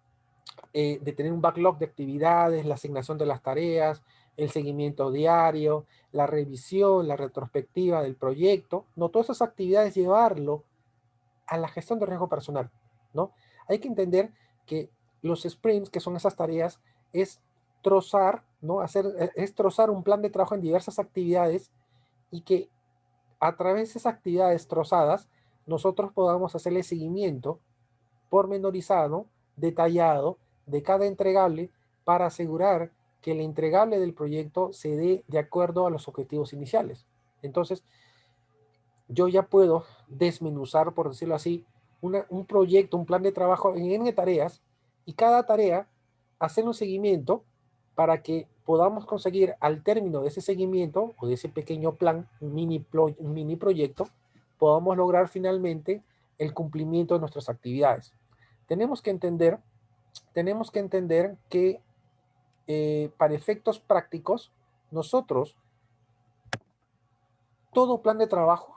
tener un backlog de actividades, la asignación de las tareas, el seguimiento diario, la revisión, la retrospectiva del proyecto, no todas esas actividades llevarlo a la gestión de riesgo personal, ¿no? Hay que entender que los sprints, que son esas tareas, es trozar, ¿no? Es trozar un plan de trabajo en diversas actividades y que a través de esas actividades trozadas nosotros podamos hacerle seguimiento pormenorizado, detallado de cada entregable para asegurar que el entregable del proyecto se dé de acuerdo a los objetivos iniciales. Entonces, yo ya puedo desmenuzar, por decirlo así, un proyecto, un plan de trabajo en N tareas y cada tarea hacer un seguimiento para que podamos conseguir al término de ese seguimiento o de ese pequeño plan, un mini proyecto, podamos lograr finalmente el cumplimiento de nuestras actividades. Tenemos que entender, tenemos que entender que para efectos prácticos, nosotros, todo plan de trabajo,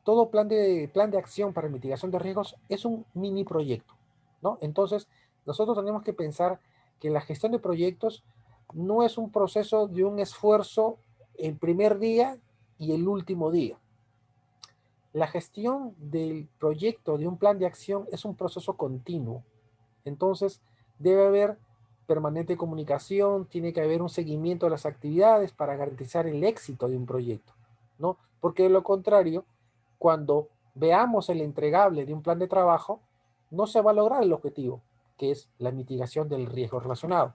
todo plan de acción para mitigación de riesgos es un mini proyecto, ¿no? Entonces, nosotros tenemos que pensar que la gestión de proyectos no es un proceso de un esfuerzo el primer día y el último día. La gestión del proyecto, de un plan de acción, es un proceso continuo. Entonces, debe haber permanente comunicación, tiene que haber un seguimiento de las actividades para garantizar el éxito de un proyecto, ¿no? Porque de lo contrario, cuando veamos el entregable de un plan de trabajo, no se va a lograr el objetivo, que es la mitigación del riesgo relacionado.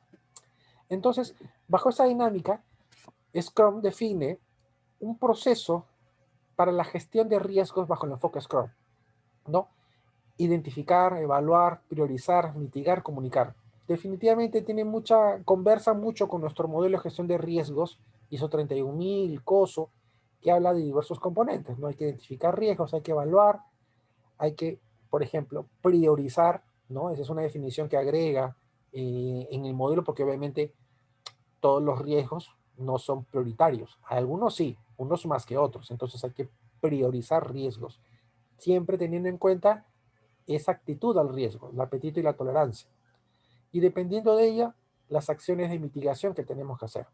Entonces, bajo esa dinámica, Scrum define un proceso para la gestión de riesgos bajo el enfoque Scrum, ¿no? Identificar, evaluar, priorizar, mitigar, comunicar. Definitivamente conversa mucho con nuestro modelo de gestión de riesgos, ISO 31000, COSO, que habla de diversos componentes, ¿no? Hay que identificar riesgos, hay que evaluar, hay que, por ejemplo, priorizar, ¿no? Esa es una definición que agrega en el modelo porque obviamente todos los riesgos no son prioritarios. Algunos sí, unos más que otros. Entonces hay que priorizar riesgos, siempre teniendo en cuenta esa actitud al riesgo, el apetito y la tolerancia. Y dependiendo de ella, las acciones de mitigación que tenemos que hacer.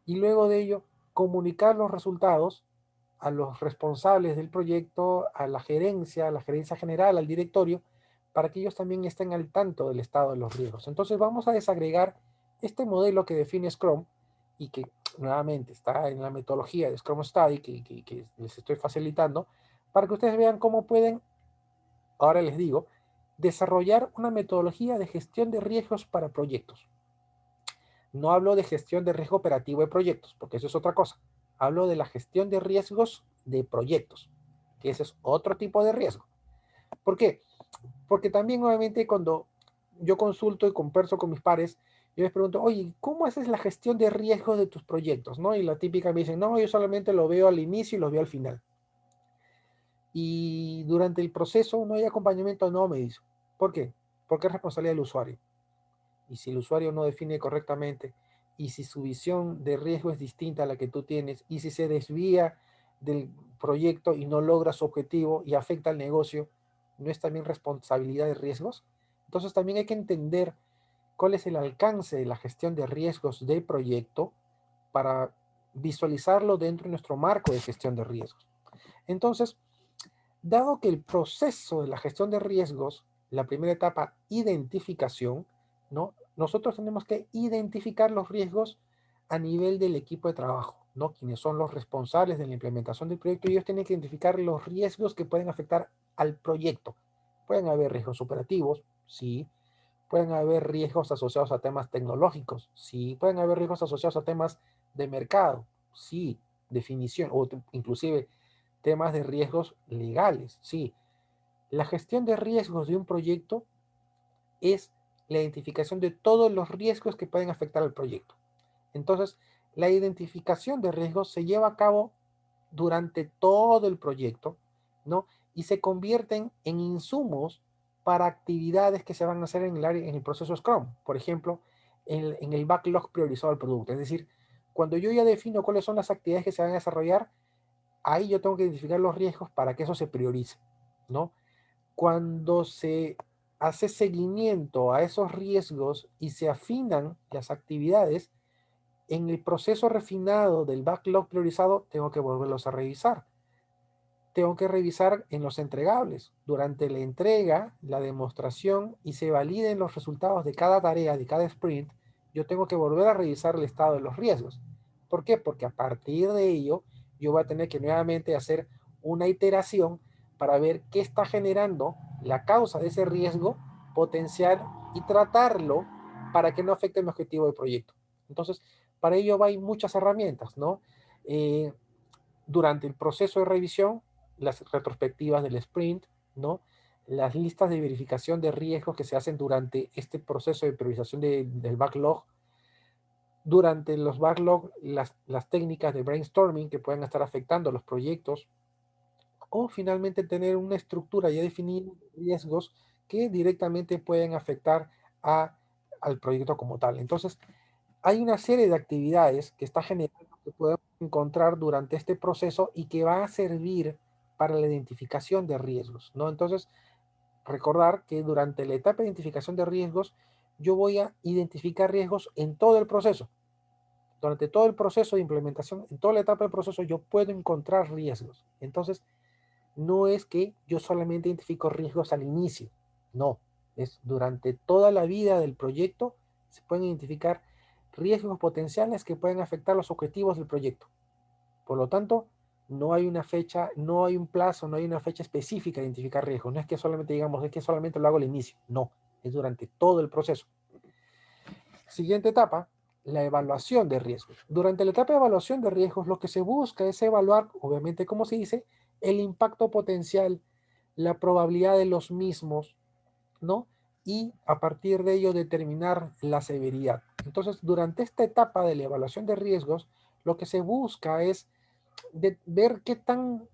Y luego de ello, comunicar los resultados a los responsables del proyecto, a la gerencia general, al directorio, para que ellos también estén al tanto del estado de los riesgos. Entonces vamos a desagregar este modelo que define Scrum y que nuevamente está en la metodología de Scrum Study que les estoy facilitando, para que ustedes vean cómo pueden, ahora les digo, desarrollar una metodología de gestión de riesgos para proyectos. No hablo de gestión de riesgo operativo de proyectos, porque eso es otra cosa. Hablo de la gestión de riesgos de proyectos, que ese es otro tipo de riesgo. ¿Por qué? Porque también obviamente cuando yo consulto y converso con mis pares, yo les pregunto, oye, ¿cómo haces la gestión de riesgos de tus proyectos? ¿No? Y la típica me dicen, no, yo solamente lo veo al inicio y lo veo al final. Y durante el proceso no hay acompañamiento, no, me dice. ¿Por qué? Porque es responsabilidad del usuario. Y si el usuario no define correctamente, y si su visión de riesgo es distinta a la que tú tienes, y si se desvía del proyecto y no logra su objetivo y afecta al negocio, ¿no es también responsabilidad de riesgos? Entonces también hay que entender cuál es el alcance de la gestión de riesgos de proyecto para visualizarlo dentro de nuestro marco de gestión de riesgos. Entonces, dado que el proceso de la gestión de riesgos, la primera etapa, identificación, ¿no? Nosotros tenemos que identificar los riesgos a nivel del equipo de trabajo, ¿no? Quienes son los responsables de la implementación del proyecto, ellos tienen que identificar los riesgos que pueden afectar al proyecto. Pueden haber riesgos operativos, sí. Pueden haber riesgos asociados a temas tecnológicos, sí. Pueden haber riesgos asociados a temas de mercado, sí. Definición, o inclusive temas de riesgos legales, sí. La gestión de riesgos de un proyecto es la identificación de todos los riesgos que pueden afectar al proyecto. Entonces, la identificación de riesgos se lleva a cabo durante todo el proyecto, ¿no? Y se convierten en insumos para actividades que se van a hacer en el proceso Scrum. Por ejemplo, en el backlog priorizado del producto. Es decir, cuando yo ya defino cuáles son las actividades que se van a desarrollar, ahí yo tengo que identificar los riesgos para que eso se priorice, ¿no? Cuando se hace seguimiento a esos riesgos y se afinan las actividades, en el proceso refinado del backlog priorizado, tengo que volverlos a revisar. Tengo que revisar en los entregables. Durante la entrega, la demostración y se validen los resultados de cada tarea, de cada sprint, yo tengo que volver a revisar el estado de los riesgos. ¿Por qué? Porque a partir de ello, yo voy a tener que nuevamente hacer una iteración para ver qué está generando la causa de ese riesgo potencial y tratarlo para que no afecte mi objetivo de proyecto. Entonces, para ello hay muchas herramientas, ¿no? Eh, Durante el proceso de revisión, las retrospectivas del sprint, ¿no? Las listas de verificación de riesgos que se hacen durante este proceso de priorización del backlog, durante los backlog, las técnicas de brainstorming que pueden estar afectando los proyectos, o finalmente tener una estructura ya definida de riesgos que directamente pueden afectar a, al proyecto como tal. Entonces, hay una serie de actividades que está generando que podemos encontrar durante este proceso y que va a servir para la identificación de riesgos, ¿no? Entonces, recordar que durante la etapa de identificación de riesgos, yo voy a identificar riesgos en todo el proceso. Durante todo el proceso de implementación, en toda la etapa del proceso, yo puedo encontrar riesgos. Entonces, no es que yo solamente identifico riesgos al inicio, no, es durante toda la vida del proyecto se pueden identificar riesgos potenciales que pueden afectar los objetivos del proyecto. Por lo tanto, no hay una fecha, no hay un plazo, no hay una fecha específica de identificar riesgos. No es que solamente digamos, es que solamente lo hago al inicio. No, es durante todo el proceso. Siguiente etapa, la evaluación de riesgos. Durante la etapa de evaluación de riesgos, lo que se busca es evaluar, obviamente, como se dice, el impacto potencial, la probabilidad de los mismos, ¿no? Y a partir de ello determinar la severidad. Entonces, durante esta etapa de la evaluación de riesgos, lo que se busca es ver qué tanto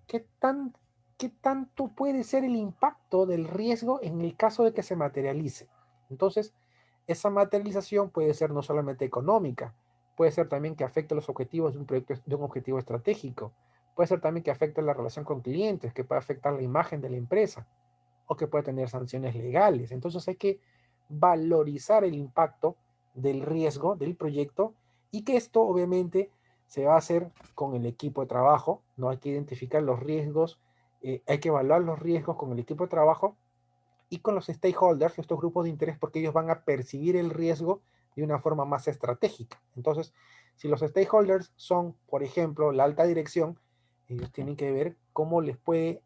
puede ser el impacto del riesgo en el caso de que se materialice. Entonces, esa materialización puede ser no solamente económica, puede ser también que afecte los objetivos de un proyecto, de un objetivo estratégico, puede ser también que afecte la relación con clientes, que puede afectar la imagen de la empresa o que puede tener sanciones legales. Entonces hay que valorizar el impacto del riesgo del proyecto y que esto obviamente se va a hacer con el equipo de trabajo, no hay que identificar los riesgos, hay que evaluar los riesgos con el equipo de trabajo y con los stakeholders, estos grupos de interés, porque ellos van a percibir el riesgo de una forma más estratégica. Entonces, si los stakeholders son, por ejemplo, la alta dirección, ellos tienen que ver cómo les puede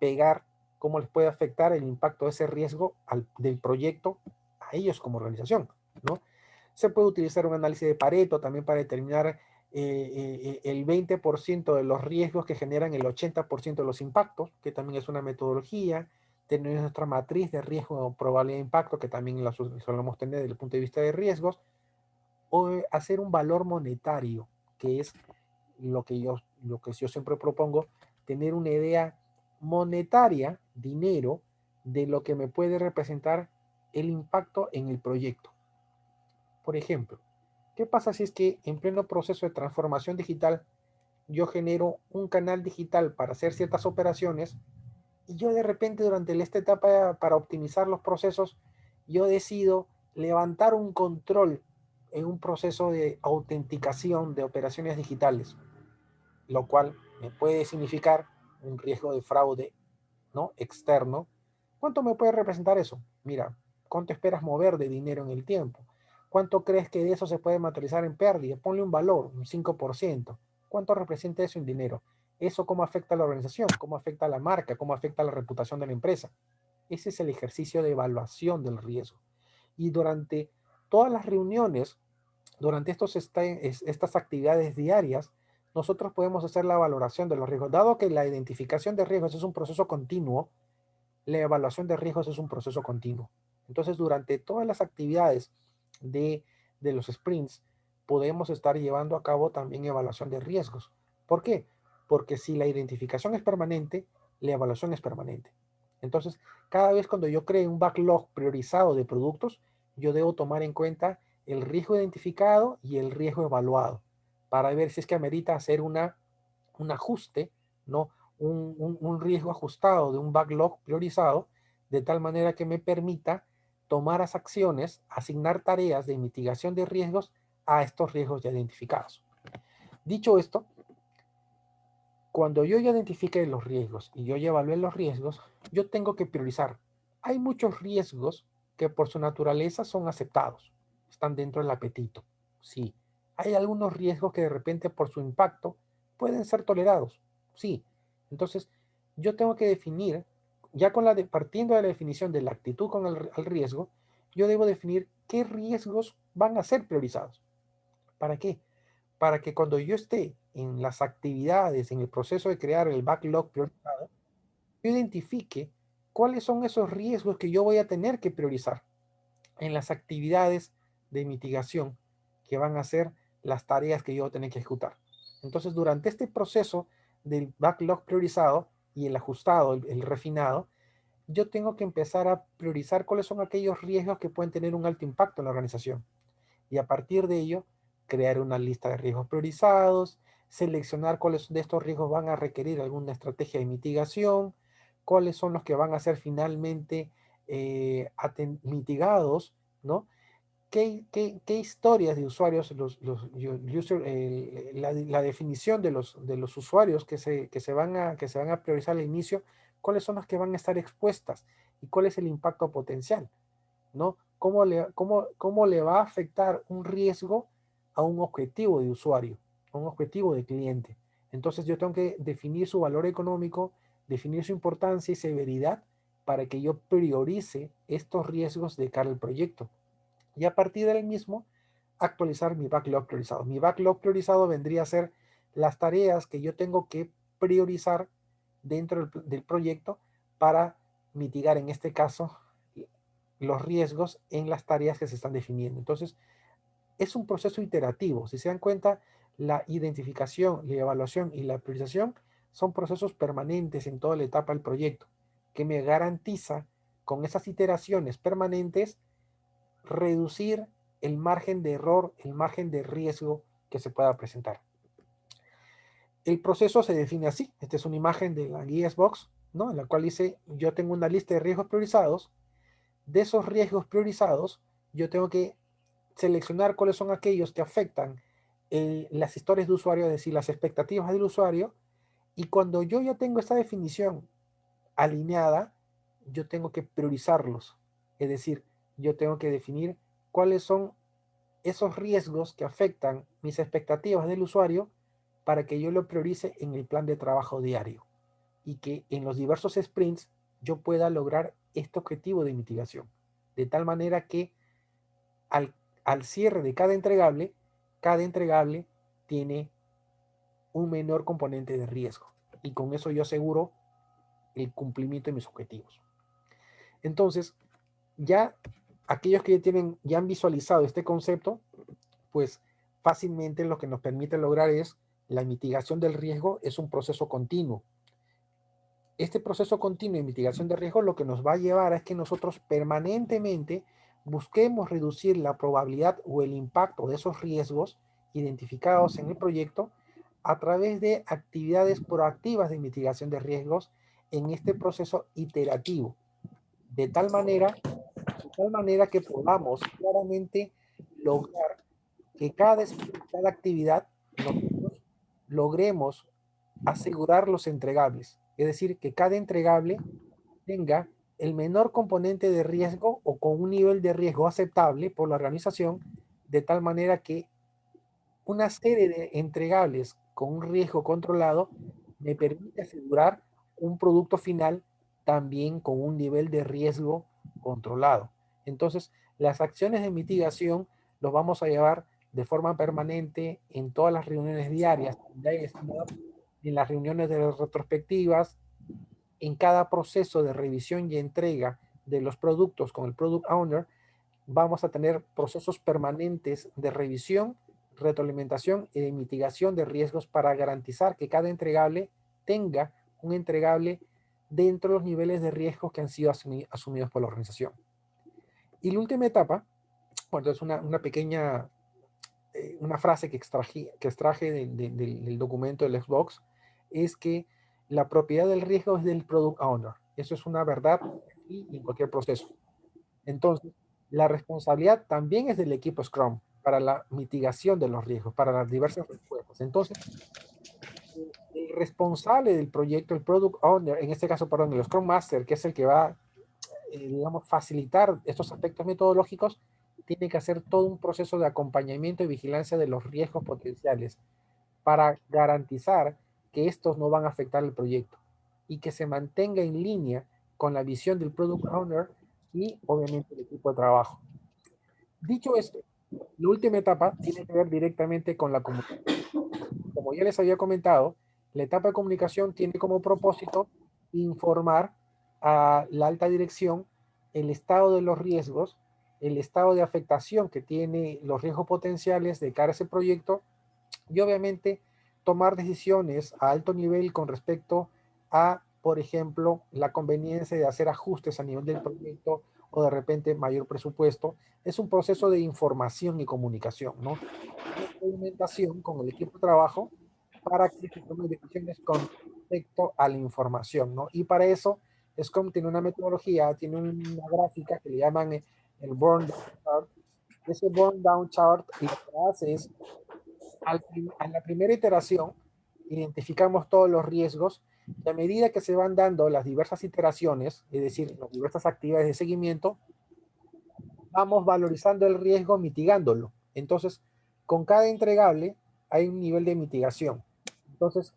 pegar, cómo les puede afectar el impacto de ese riesgo del proyecto a ellos como organización, ¿no? Se puede utilizar un análisis de Pareto también para determinar el 20% de los riesgos que generan el 80% de los impactos, que también es una metodología. Tenemos nuestra matriz de riesgo o probabilidad de impacto, que también la solemos tener desde el punto de vista de riesgos, o hacer un valor monetario, que es lo que yo siempre propongo, tener una idea monetaria, dinero, de lo que me puede representar el impacto en el proyecto. Por ejemplo, ¿qué pasa si es que en pleno proceso de transformación digital yo genero un canal digital para hacer ciertas operaciones y yo de repente durante esta etapa para optimizar los procesos, yo decido levantar un control en un proceso de autenticación de operaciones digitales, lo cual me puede significar un riesgo de fraude, ¿no? Externo. ¿Cuánto me puede representar eso? Mira, ¿cuánto esperas mover de dinero en el tiempo? ¿Cuánto crees que de eso se puede materializar en pérdida? Ponle un valor, un 5%. ¿Cuánto representa eso en dinero? ¿Eso cómo afecta a la organización? ¿Cómo afecta a la marca? ¿Cómo afecta a la reputación de la empresa? Ese es el ejercicio de evaluación del riesgo. Y durante todas las reuniones, durante estas actividades diarias, nosotros podemos hacer la valoración de los riesgos. Dado que la identificación de riesgos es un proceso continuo, la evaluación de riesgos es un proceso continuo. Entonces, durante todas las actividades de, de los sprints, podemos estar llevando a cabo también evaluación de riesgos. ¿Por qué? Porque si la identificación es permanente, la evaluación es permanente. Entonces, cada vez cuando yo cree un backlog priorizado de productos, yo debo tomar en cuenta el riesgo identificado y el riesgo evaluado para ver si es que amerita hacer un ajuste, ¿no? Un riesgo ajustado de un backlog priorizado, de tal manera que me permita tomar las acciones, asignar tareas de mitigación de riesgos a estos riesgos ya identificados. Dicho esto, cuando yo ya identifique los riesgos y yo ya evalué los riesgos, yo tengo que priorizar. Hay muchos riesgos que por su naturaleza son aceptados, están dentro del apetito. Sí, hay algunos riesgos que de repente por su impacto pueden ser tolerados. Sí, entonces yo tengo que definir, ya partiendo de la definición de la actitud con el riesgo, yo debo definir qué riesgos van a ser priorizados. ¿Para qué? Para que cuando yo esté en las actividades, en el proceso de crear el backlog priorizado, yo identifique cuáles son esos riesgos que yo voy a tener que priorizar en las actividades de mitigación que van a ser las tareas que yo voy a tener que ejecutar. Entonces, durante este proceso del backlog priorizado y el ajustado, el refinado, yo tengo que empezar a priorizar cuáles son aquellos riesgos que pueden tener un alto impacto en la organización y a partir de ello crear una lista de riesgos priorizados, seleccionar cuáles de estos riesgos van a requerir alguna estrategia de mitigación, cuáles son los que van a ser finalmente mitigados, ¿no? ¿Qué historias de usuarios, la definición de los usuarios que se van a priorizar al inicio, cuáles son las que van a estar expuestas y cuál es el impacto potencial? ¿No? Cómo le va a afectar un riesgo a un objetivo de usuario, a un objetivo de cliente? Entonces yo tengo que definir su valor económico, definir su importancia y severidad para que yo priorice estos riesgos de cara al proyecto. Y a partir del mismo, actualizar mi backlog priorizado. Mi backlog priorizado vendría a ser las tareas que yo tengo que priorizar dentro del proyecto para mitigar, en este caso, los riesgos en las tareas que se están definiendo. Entonces, es un proceso iterativo. Si se dan cuenta, la identificación, la evaluación y la priorización son procesos permanentes en toda la etapa del proyecto, que me garantiza con esas iteraciones permanentes reducir el margen de error, el margen de riesgo que se pueda presentar. El proceso se define así. Esta es una imagen de la guía Xbox, ¿no? En la cual dice, yo tengo una lista de riesgos priorizados. De esos riesgos priorizados, yo tengo que seleccionar cuáles son aquellos que afectan las historias de usuario, es decir, las expectativas del usuario. Y cuando yo ya tengo esta definición alineada, yo tengo que priorizarlos. Es decir, yo tengo que definir cuáles son esos riesgos que afectan mis expectativas del usuario para que yo lo priorice en el plan de trabajo diario y que en los diversos sprints yo pueda lograr este objetivo de mitigación. De tal manera que al, al cierre de cada entregable tiene un menor componente de riesgo y con eso yo aseguro el cumplimiento de mis objetivos. Entonces, ya aquellos que ya han visualizado este concepto, pues fácilmente lo que nos permite lograr es la mitigación del riesgo, es un proceso continuo. Este proceso continuo de mitigación de riesgo lo que nos va a llevar es que nosotros permanentemente busquemos reducir la probabilidad o el impacto de esos riesgos identificados en el proyecto a través de actividades proactivas de mitigación de riesgos en este proceso iterativo, de tal manera que podamos claramente lograr que cada actividad nosotros logremos asegurar los entregables. Es decir, que cada entregable tenga el menor componente de riesgo o con un nivel de riesgo aceptable por la organización, de tal manera que una serie de entregables con un riesgo controlado me permite asegurar un producto final también con un nivel de riesgo controlado. Entonces, las acciones de mitigación los vamos a llevar de forma permanente en todas las reuniones diarias, en las reuniones de las retrospectivas, en cada proceso de revisión y entrega de los productos con el Product Owner, vamos a tener procesos permanentes de revisión, retroalimentación y de mitigación de riesgos para garantizar que cada entregable tenga un entregable dentro de los niveles de riesgos que han sido asumidos por la organización. Y la última etapa, bueno, es una pequeña, una frase que extraje del documento del Xbox, es que la propiedad del riesgo es del Product Owner. Eso es una verdad aquí y en cualquier proceso. Entonces, la responsabilidad también es del equipo Scrum para la mitigación de los riesgos, para las diversas respuestas. Entonces, el responsable del proyecto, el Product Owner, en este caso, perdón, el Scrum Master, que es el que va, digamos, facilitar estos aspectos metodológicos, tiene que hacer todo un proceso de acompañamiento y vigilancia de los riesgos potenciales para garantizar que estos no van a afectar el proyecto y que se mantenga en línea con la visión del Product Owner y obviamente el equipo de trabajo. Dicho esto, la última etapa tiene que ver directamente con la comunicación. Como ya les había comentado, la etapa de comunicación tiene como propósito informar a la alta dirección el estado de los riesgos, el estado de afectación que tiene los riesgos potenciales de cara a ese proyecto y obviamente tomar decisiones a alto nivel con respecto a, por ejemplo, la conveniencia de hacer ajustes a nivel del proyecto o de repente mayor presupuesto. Es un proceso de información y comunicación, ¿no? Una implementación con el equipo de trabajo para que se tomen decisiones con respecto a la información, ¿no? Y para eso, Scrum tiene una metodología, tiene una gráfica que le llaman el Burn Down Chart. Ese Burn Down Chart lo que hace es a la primera iteración identificamos todos los riesgos y a medida que se van dando las diversas iteraciones, es decir, las diversas actividades de seguimiento, vamos valorizando el riesgo, mitigándolo. Entonces, con cada entregable hay un nivel de mitigación. Entonces,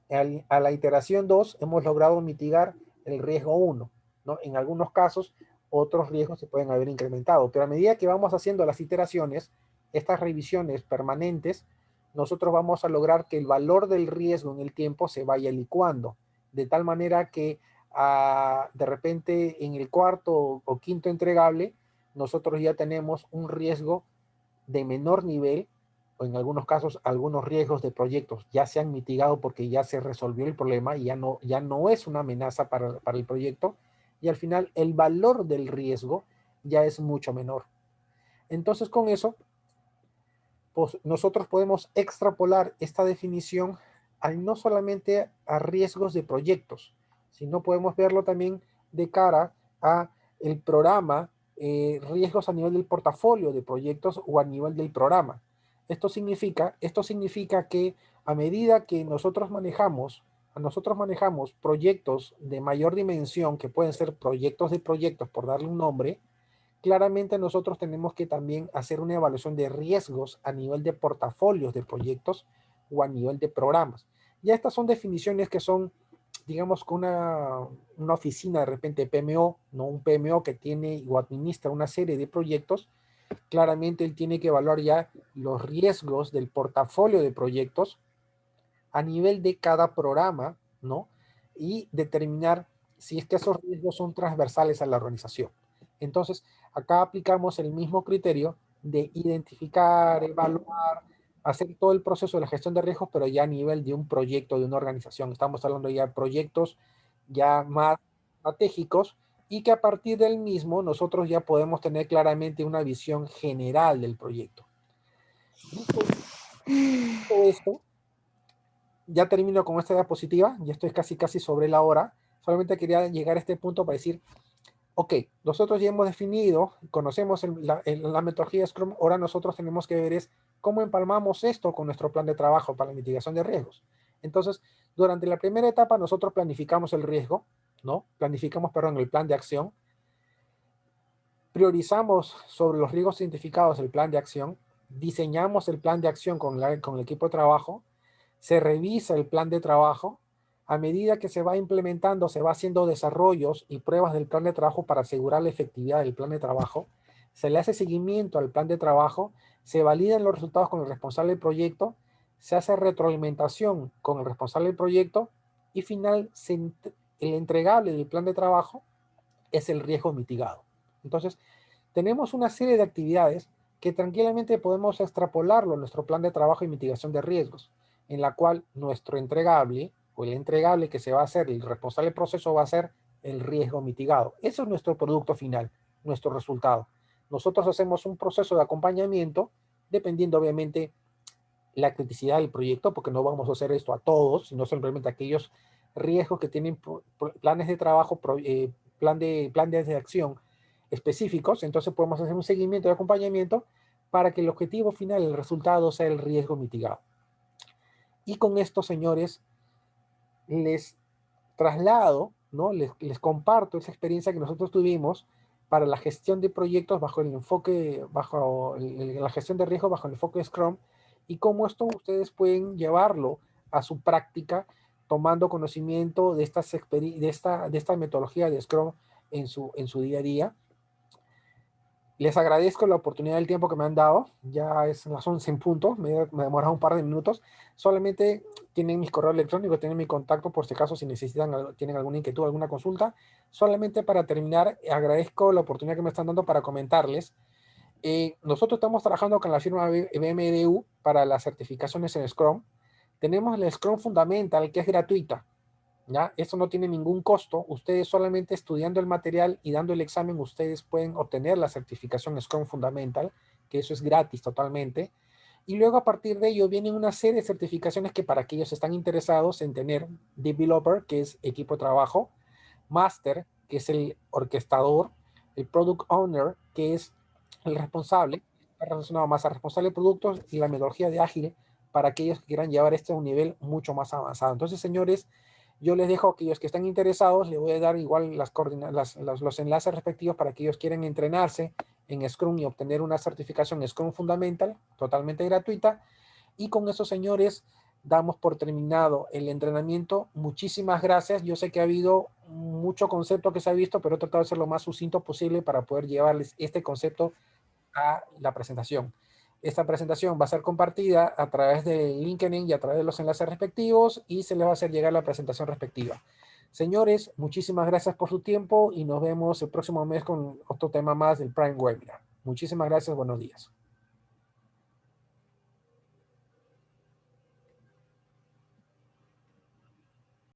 a la iteración 2 hemos logrado mitigar el riesgo 1, ¿no? En algunos casos, otros riesgos se pueden haber incrementado, pero a medida que vamos haciendo las iteraciones, estas revisiones permanentes, nosotros vamos a lograr que el valor del riesgo en el tiempo se vaya licuando, de tal manera que de repente en el cuarto o quinto entregable, nosotros ya tenemos un riesgo de menor nivel, o en algunos casos algunos riesgos de proyectos ya se han mitigado porque ya se resolvió el problema y ya no es una amenaza para el proyecto, y al final el valor del riesgo ya es mucho menor. Entonces con eso, pues nosotros podemos extrapolar esta definición no solamente a riesgos de proyectos, sino podemos verlo también de cara a el programa, riesgos a nivel del portafolio de proyectos o a nivel del programa. Esto significa que a medida que nosotros manejamos nosotros manejamos proyectos de mayor dimensión, que pueden ser proyectos de proyectos, por darle un nombre, claramente nosotros tenemos que también hacer una evaluación de riesgos a nivel de portafolios de proyectos o a nivel de programas. Ya estas son definiciones que son, digamos, que una oficina de repente PMO, ¿no? Un PMO que tiene o administra una serie de proyectos, claramente él tiene que evaluar ya los riesgos del portafolio de proyectos a nivel de cada programa, ¿no? Y determinar si es que esos riesgos son transversales a la organización. Entonces, acá aplicamos el mismo criterio de identificar, evaluar, hacer todo el proceso de la gestión de riesgos, pero ya a nivel de un proyecto, de una organización. Estamos hablando ya de proyectos ya más estratégicos y que a partir del mismo nosotros ya podemos tener claramente una visión general del proyecto. Todo esto, ya termino con esta diapositiva, ya estoy casi sobre la hora. Solamente quería llegar a este punto para decir, ok, nosotros ya hemos definido, conocemos la metodología Scrum, ahora nosotros tenemos que ver es cómo empalmamos esto con nuestro plan de trabajo para la mitigación de riesgos. Entonces, durante la primera etapa nosotros planificamos el riesgo, ¿no? Planificamos, perdón, el plan de acción, priorizamos sobre los riesgos identificados el plan de acción, diseñamos el plan de acción con el equipo de trabajo, se revisa el plan de trabajo, a medida que se va implementando, se va haciendo desarrollos y pruebas del plan de trabajo para asegurar la efectividad del plan de trabajo, se le hace seguimiento al plan de trabajo, se validan los resultados con el responsable del proyecto, se hace retroalimentación con el responsable del proyecto y final, el entregable del plan de trabajo es el riesgo mitigado. Entonces, tenemos una serie de actividades que tranquilamente podemos extrapolarlo a nuestro plan de trabajo y mitigación de riesgos, en la cual nuestro entregable o el entregable que se va a hacer, el responsable del proceso va a ser el riesgo mitigado. Ese es nuestro producto final, nuestro resultado. Nosotros hacemos un proceso de acompañamiento, dependiendo obviamente la criticidad del proyecto, porque no vamos a hacer esto a todos, sino simplemente a aquellos riesgos que tienen planes de trabajo, plan de acción específicos. Entonces podemos hacer un seguimiento de acompañamiento para que el objetivo final, el resultado, sea el riesgo mitigado. Y con esto, señores, les traslado, ¿no? Les comparto esa experiencia que nosotros tuvimos para la gestión de proyectos bajo el enfoque, la gestión de riesgo bajo el enfoque de Scrum, y cómo esto ustedes pueden llevarlo a su práctica tomando conocimiento de esta metodología de Scrum en su día a día. Les agradezco la oportunidad del tiempo que me han dado. Ya es las 11 en punto. Me he demorado un par de minutos. Solamente tienen mis correos electrónicos, tienen mi contacto por si acaso, si necesitan, tienen alguna inquietud, alguna consulta. Solamente para terminar, agradezco la oportunidad que me están dando para comentarles. Nosotros estamos trabajando con la firma BMDU para las certificaciones en Scrum. Tenemos el Scrum Fundamental, que es gratuita. ¿Ya? Esto no tiene ningún costo. Ustedes solamente estudiando el material y dando el examen, ustedes pueden obtener la certificación Scrum Fundamental, que eso es gratis totalmente. Y luego a partir de ello vienen una serie de certificaciones que para aquellos que están interesados en tener Developer, que es equipo de trabajo, Master, que es el orquestador, el Product Owner, que es el responsable, relacionado más al responsable de productos, y la metodología de ágil para aquellos que quieran llevar esto a un nivel mucho más avanzado. Entonces, señores, yo les dejo a aquellos que están interesados, les voy a dar igual los enlaces respectivos para aquellos que quieren entrenarse en Scrum y obtener una certificación Scrum Fundamental totalmente gratuita. Y con eso, señores, damos por terminado el entrenamiento. Muchísimas gracias. Yo sé que ha habido mucho concepto que se ha visto, pero he tratado de ser lo más sucinto posible para poder llevarles este concepto a la presentación. Esta presentación va a ser compartida a través de LinkedIn y a través de los enlaces respectivos y se les va a hacer llegar la presentación respectiva. Señores, muchísimas gracias por su tiempo y nos vemos el próximo mes con otro tema más del Prime Webinar. Muchísimas gracias, buenos días.